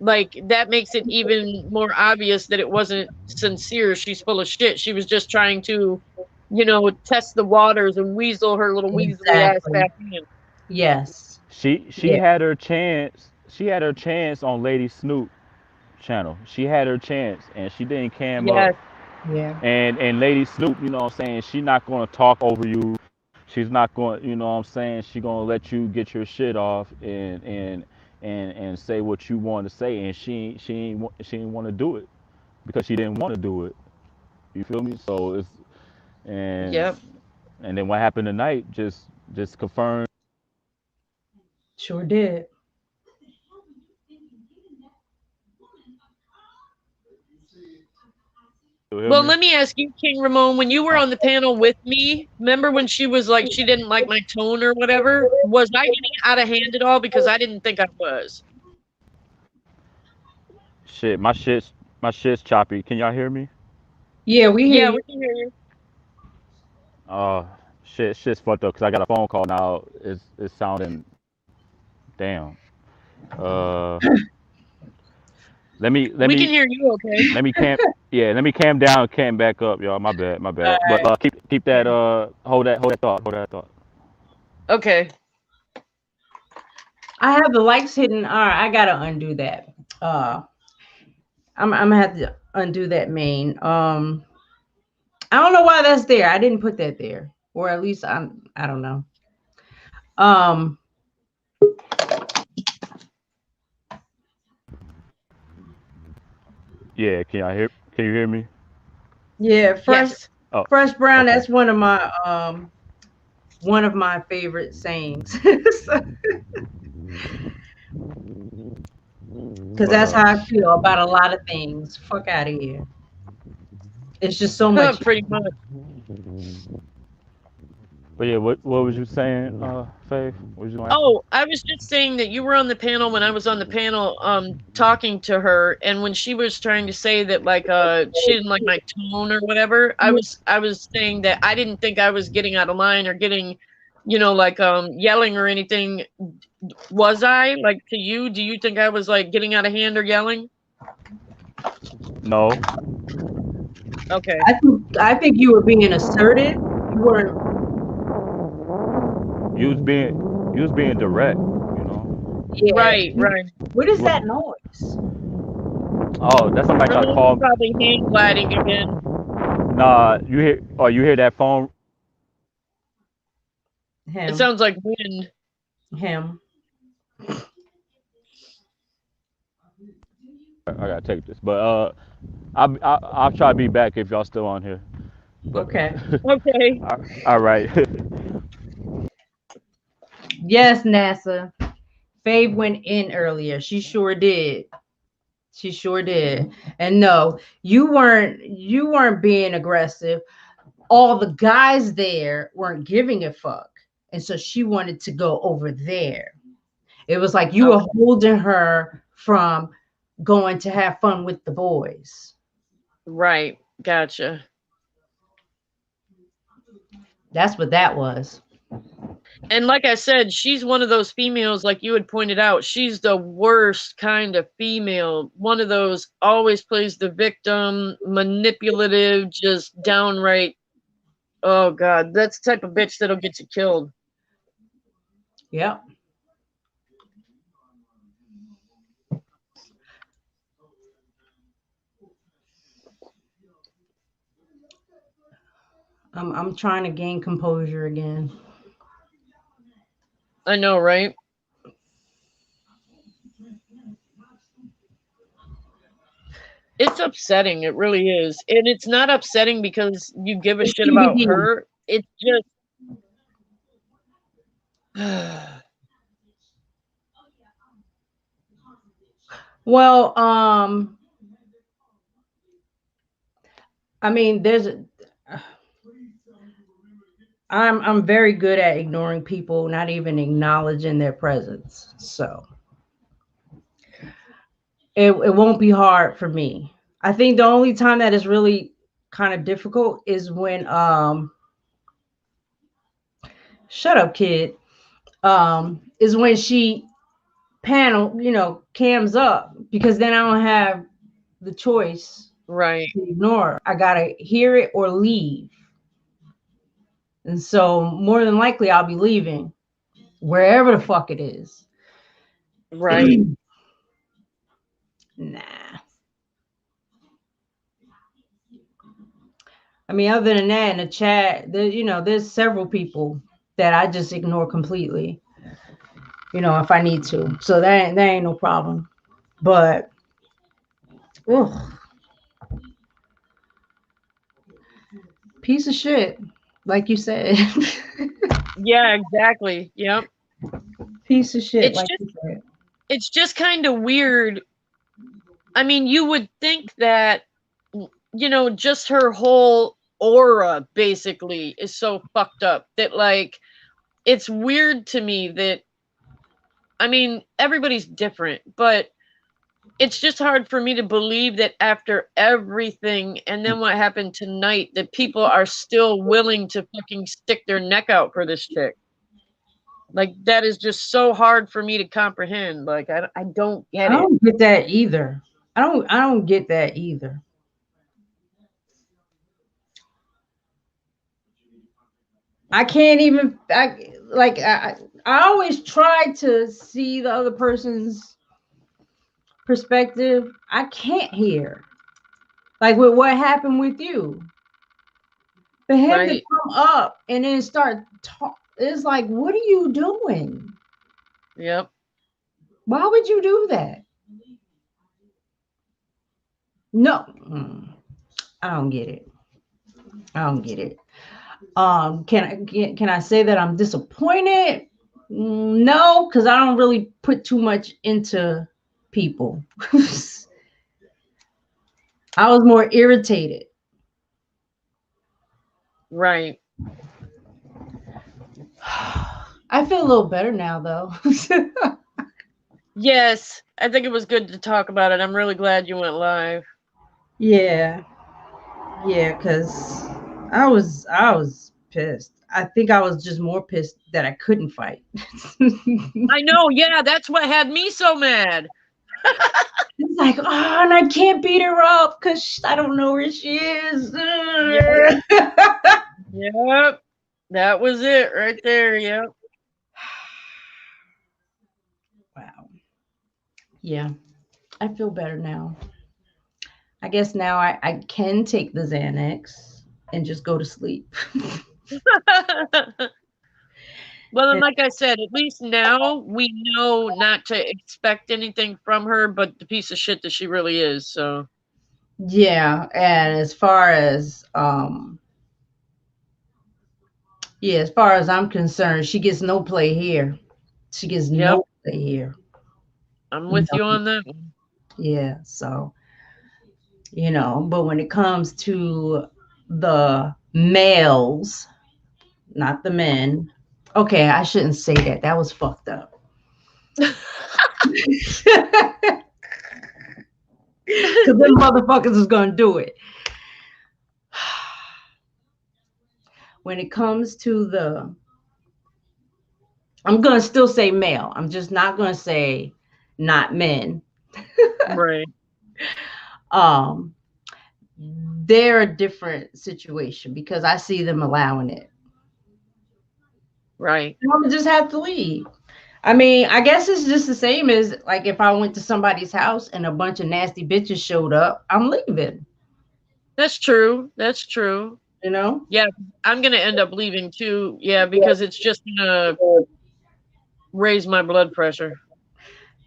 Like that makes it even more obvious that it wasn't sincere. She's full of shit. She was just trying to, test the waters and weasel her little weaselly ass Exactly. back in. Yes. She Yeah. had her chance. She had her chance on Lady Snoop channel. She had her chance and she didn't cam up. Yes, Yeah. And Lady Snoop, you know what I'm saying, she's not gonna talk over you. She's not going, you know what I'm saying, she gonna let you get your shit off and say what you want to say, and she ain't want to do it because she didn't want to do it. You feel me? So it's and yep. and then what happened tonight just confirmed. Sure did. You hear Well, me? let me ask you, King Ramon, when you were Oh, on the panel with me, remember when she was like she didn't like my tone or whatever? Was I getting out of hand at all? Because I didn't think I was. shit, my shit's choppy. Can y'all hear me? Yeah, we hear Yeah, you. we can hear you. Shit's fucked up because I got a phone call now. It's sounding damn. Uh, we can hear you. Okay. Let me cam. Yeah, let me cam down, cam back up, y'all. My bad, my bad. Right. But keep that hold that thought. Okay. I have the likes hidden. All right, I gotta undo that. I'm gonna have to undo that main. I don't know why that's there. I didn't put that there, or at least I don't know. Yeah, can you hear me? Yeah, Yes. Fresh Brown. Okay. That's one of my favorite sayings. Because that's how I feel about a lot of things. Fuck out of here. It's just so much. Pretty much. But yeah, what was you saying, Faith? What was you saying? Oh, I was just saying that you were on the panel when I was on the panel talking to her, and when she was trying to say that like she didn't like my tone or whatever, I was saying that I didn't think I was getting out of line or getting, like yelling or anything. Was I, like, to you? Do you think I was like getting out of hand or yelling? No. Okay. I think you were being assertive. You weren't. You was being direct, Yeah. Right. What is that noise? Oh, that's somebody trying to call me. Probably hang gliding again. Nah, you hear that phone? Him. It sounds like wind. Him. I gotta take this, but I'll try to be back if y'all still on here. But, okay. Okay. All right. Yes, NASA. Fave went in earlier. She sure did. She sure did. And no, you weren't being aggressive. All the guys there weren't giving a fuck. And so she wanted to go over there. It was like you were holding her from going to have fun with the boys. Right. Gotcha. That's what that was. And like I said, she's one of those females, like you had pointed out, she's the worst kind of female. One of those always plays the victim, manipulative, just downright. Oh God, that's the type of bitch that'll get you killed. Yep. I'm trying to gain composure again. I know, right? It's upsetting. It really is. And it's not upsetting because you give a shit about her. It's just. Well, I mean, I'm very good at ignoring people, not even acknowledging their presence. So it won't be hard for me. I think the only time that is really kind of difficult is when shut up, kid. Is when she cams up, because then I don't have the choice. Right. To ignore. I gotta hear it or leave. And so more than likely I'll be leaving wherever the fuck it is. Right. Nah. I mean, other than that, in the chat, there's several people that I just ignore completely, if I need to. So that ain't no problem. But, piece of shit, like you said. Yeah, exactly. Yep. Piece of shit, like you said. It's just kind of weird. I mean, you would think that, just her whole aura basically is so fucked up that, like, it's weird to me that, I mean, everybody's different, but it's just hard for me to believe that after everything and then what happened tonight, that people are still willing to fucking stick their neck out for this chick. Like, that is just so hard for me to comprehend. Like, I don't get it. I don't get that either. I don't get that either. I can't even, I always try to see the other person's perspective. I can't hear. Like with what happened with you. For him to come up and then start talk, it's like, what are you doing? Yep. Why would you do that? No. I don't get it. I don't get it. Can I say that I'm disappointed? No, because I don't really put too much into people. I was more irritated. Right. I feel a little better now, though. Yes, I think it was good to talk about it. I'm really glad you went live. Yeah, because I was pissed. I think I was just more pissed that I couldn't fight. I know. Yeah, that's what had me so mad. It's like, oh, and I can't beat her up because I don't know where she is. Yep. That was it right there. Yep. Wow. Yeah, I feel better now. I guess now I can take the Xanax and just go to sleep. Well, and like I said, at least now we know not to expect anything from her, but the piece of shit that she really is. So yeah, and as far as as far as I'm concerned, she gets no play here. She gets no play here. I'm with you on that one. Yeah, so but when it comes to the males, not the men. Okay, I shouldn't say that. That was fucked up. Because them motherfuckers is gonna do it. When it comes to I'm gonna still say male. I'm just not gonna say not men. Right. They're a different situation because I see them allowing it. Right. I'm gonna just have to leave. I mean, I guess it's just the same as like if I went to somebody's house and a bunch of nasty bitches showed up, I'm leaving. That's true. That's true. Yeah, I'm gonna end up leaving too. Yeah, because it's just gonna raise my blood pressure.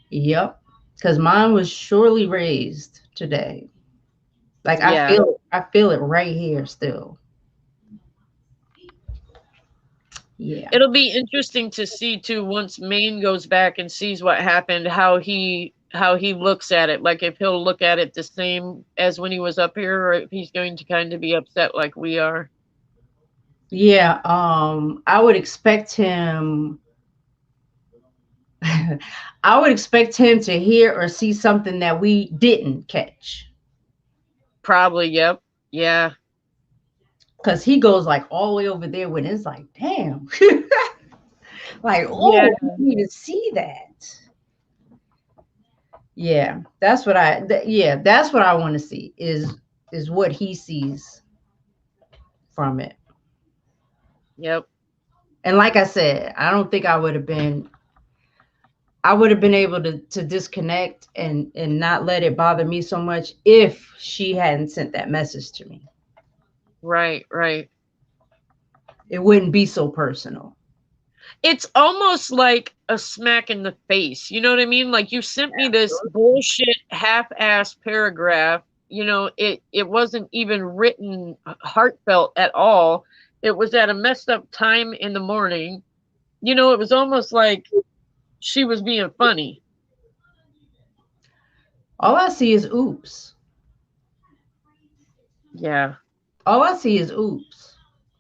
Yep, because mine was surely raised today. Like I feel it right here still. Yeah. It'll be interesting to see too once Maine goes back and sees what happened, how he looks at it. Like if he'll look at it the same as when he was up here, or if he's going to kind of be upset like we are. Yeah, I would expect him I would expect him to hear or see something that we didn't catch. Probably, yep. Yeah. Because he goes like all the way over there when it's like, damn. Like, oh, yeah. I need to see that. Yeah, that's what that's what I want to see is what he sees from it. Yep. And like I said, I don't think I would have been able to disconnect and not let it bother me so much if she hadn't sent that message to me. Right, right. It wouldn't be so personal. It's almost like a smack in the face. You know what I mean? Like you sent me this bullshit half-ass paragraph. It wasn't even written heartfelt at all. It was at a messed up time in the morning. It was almost like she was being funny. All I see is oops. Yeah. All I see is oops.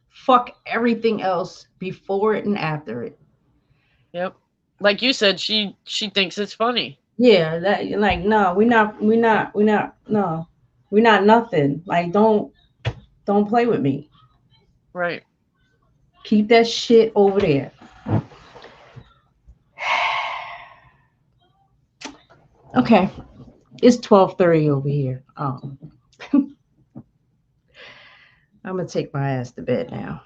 Fuck everything else before it and after it. Yep. Like you said, she thinks it's funny. Yeah, that like no, we're not nothing. Like don't play with me. Right. Keep that shit over there. Okay. It's 12:30 over here. I'm gonna take my ass to bed now.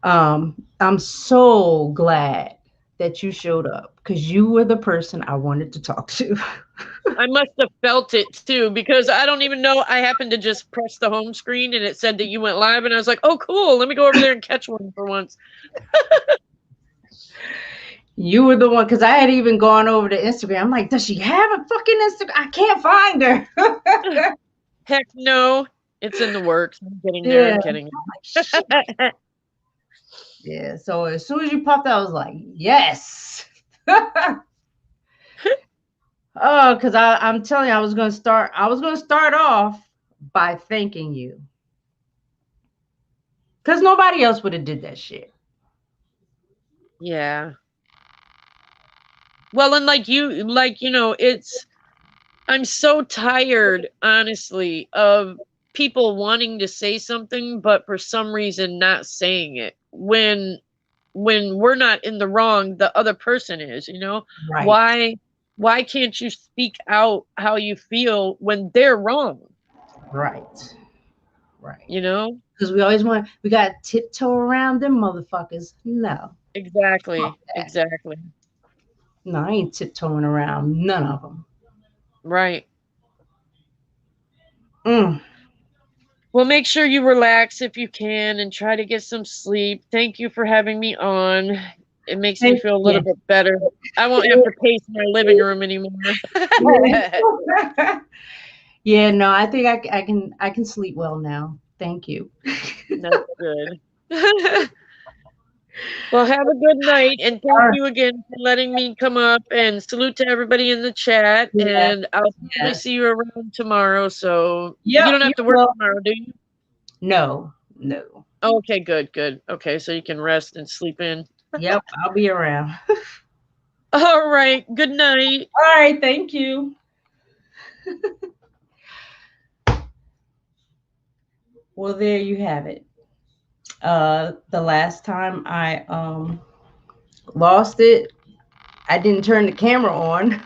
I'm so glad that you showed up because you were the person I wanted to talk to. I must have felt it too, because I don't even know. I happened to just press the home screen and it said that you went live, and I was like, oh, cool. Let me go over there and catch one for once. You were the one, because I had even gone over to Instagram. I'm like, does she have a fucking Instagram? I can't find her. Heck no. It's in the works. I'm getting there. Yeah. I'm getting there. Yeah. So as soon as you popped out, I was like, yes. Oh, because I'm telling you, I was gonna start off by thanking you. Because nobody else would have did that shit. Yeah. Well, and I'm so tired, honestly, of people wanting to say something, but for some reason not saying it. When we're not in the wrong, the other person is, Right. Why can't you speak out how you feel when they're wrong? Right. Because we got to tiptoe around them motherfuckers. No. Exactly. No, I ain't tiptoeing around none of them. Right. Well, make sure you relax if you can and try to get some sleep. Thank you for having me on. It makes me feel a little bit better. I won't have to pace my living room anymore. Yeah, no, I think I can sleep well now. Thank you. That's good. Well, have a good night, and thank you again for letting me come up, and salute to everybody in the chat. Yeah. And I'll probably see you around tomorrow. So you don't have to work tomorrow, do you? No. Okay, good. Okay, so you can rest and sleep in. Yep, I'll be around. All right. Good night. All right. Thank you. Well, there you have it. The last time I lost it, I didn't turn the camera on.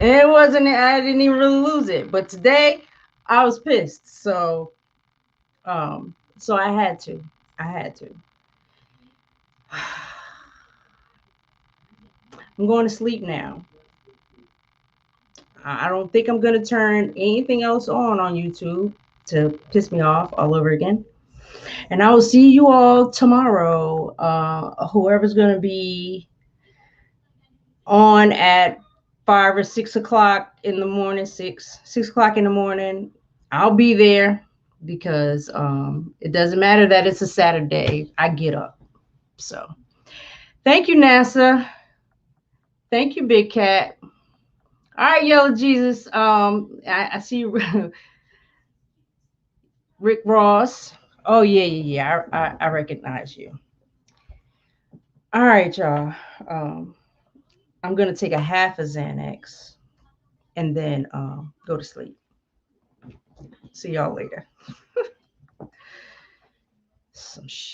And I didn't even really lose it. But today I was pissed. So I had to. I'm going to sleep now. I don't think I'm going to turn anything else on YouTube to piss me off all over again. And I will see you all tomorrow. Whoever's going to be on at 5 or 6 o'clock in the morning, 6 o'clock in the morning, I'll be there because it doesn't matter that it's a Saturday. I get up. So thank you, NASA. Thank you, Big Cat. All right, Yellow Jesus. I see Rick Ross. Oh, yeah. I recognize you. All right, y'all. I'm going to take a half a Xanax and then go to sleep. See y'all later. Some shit.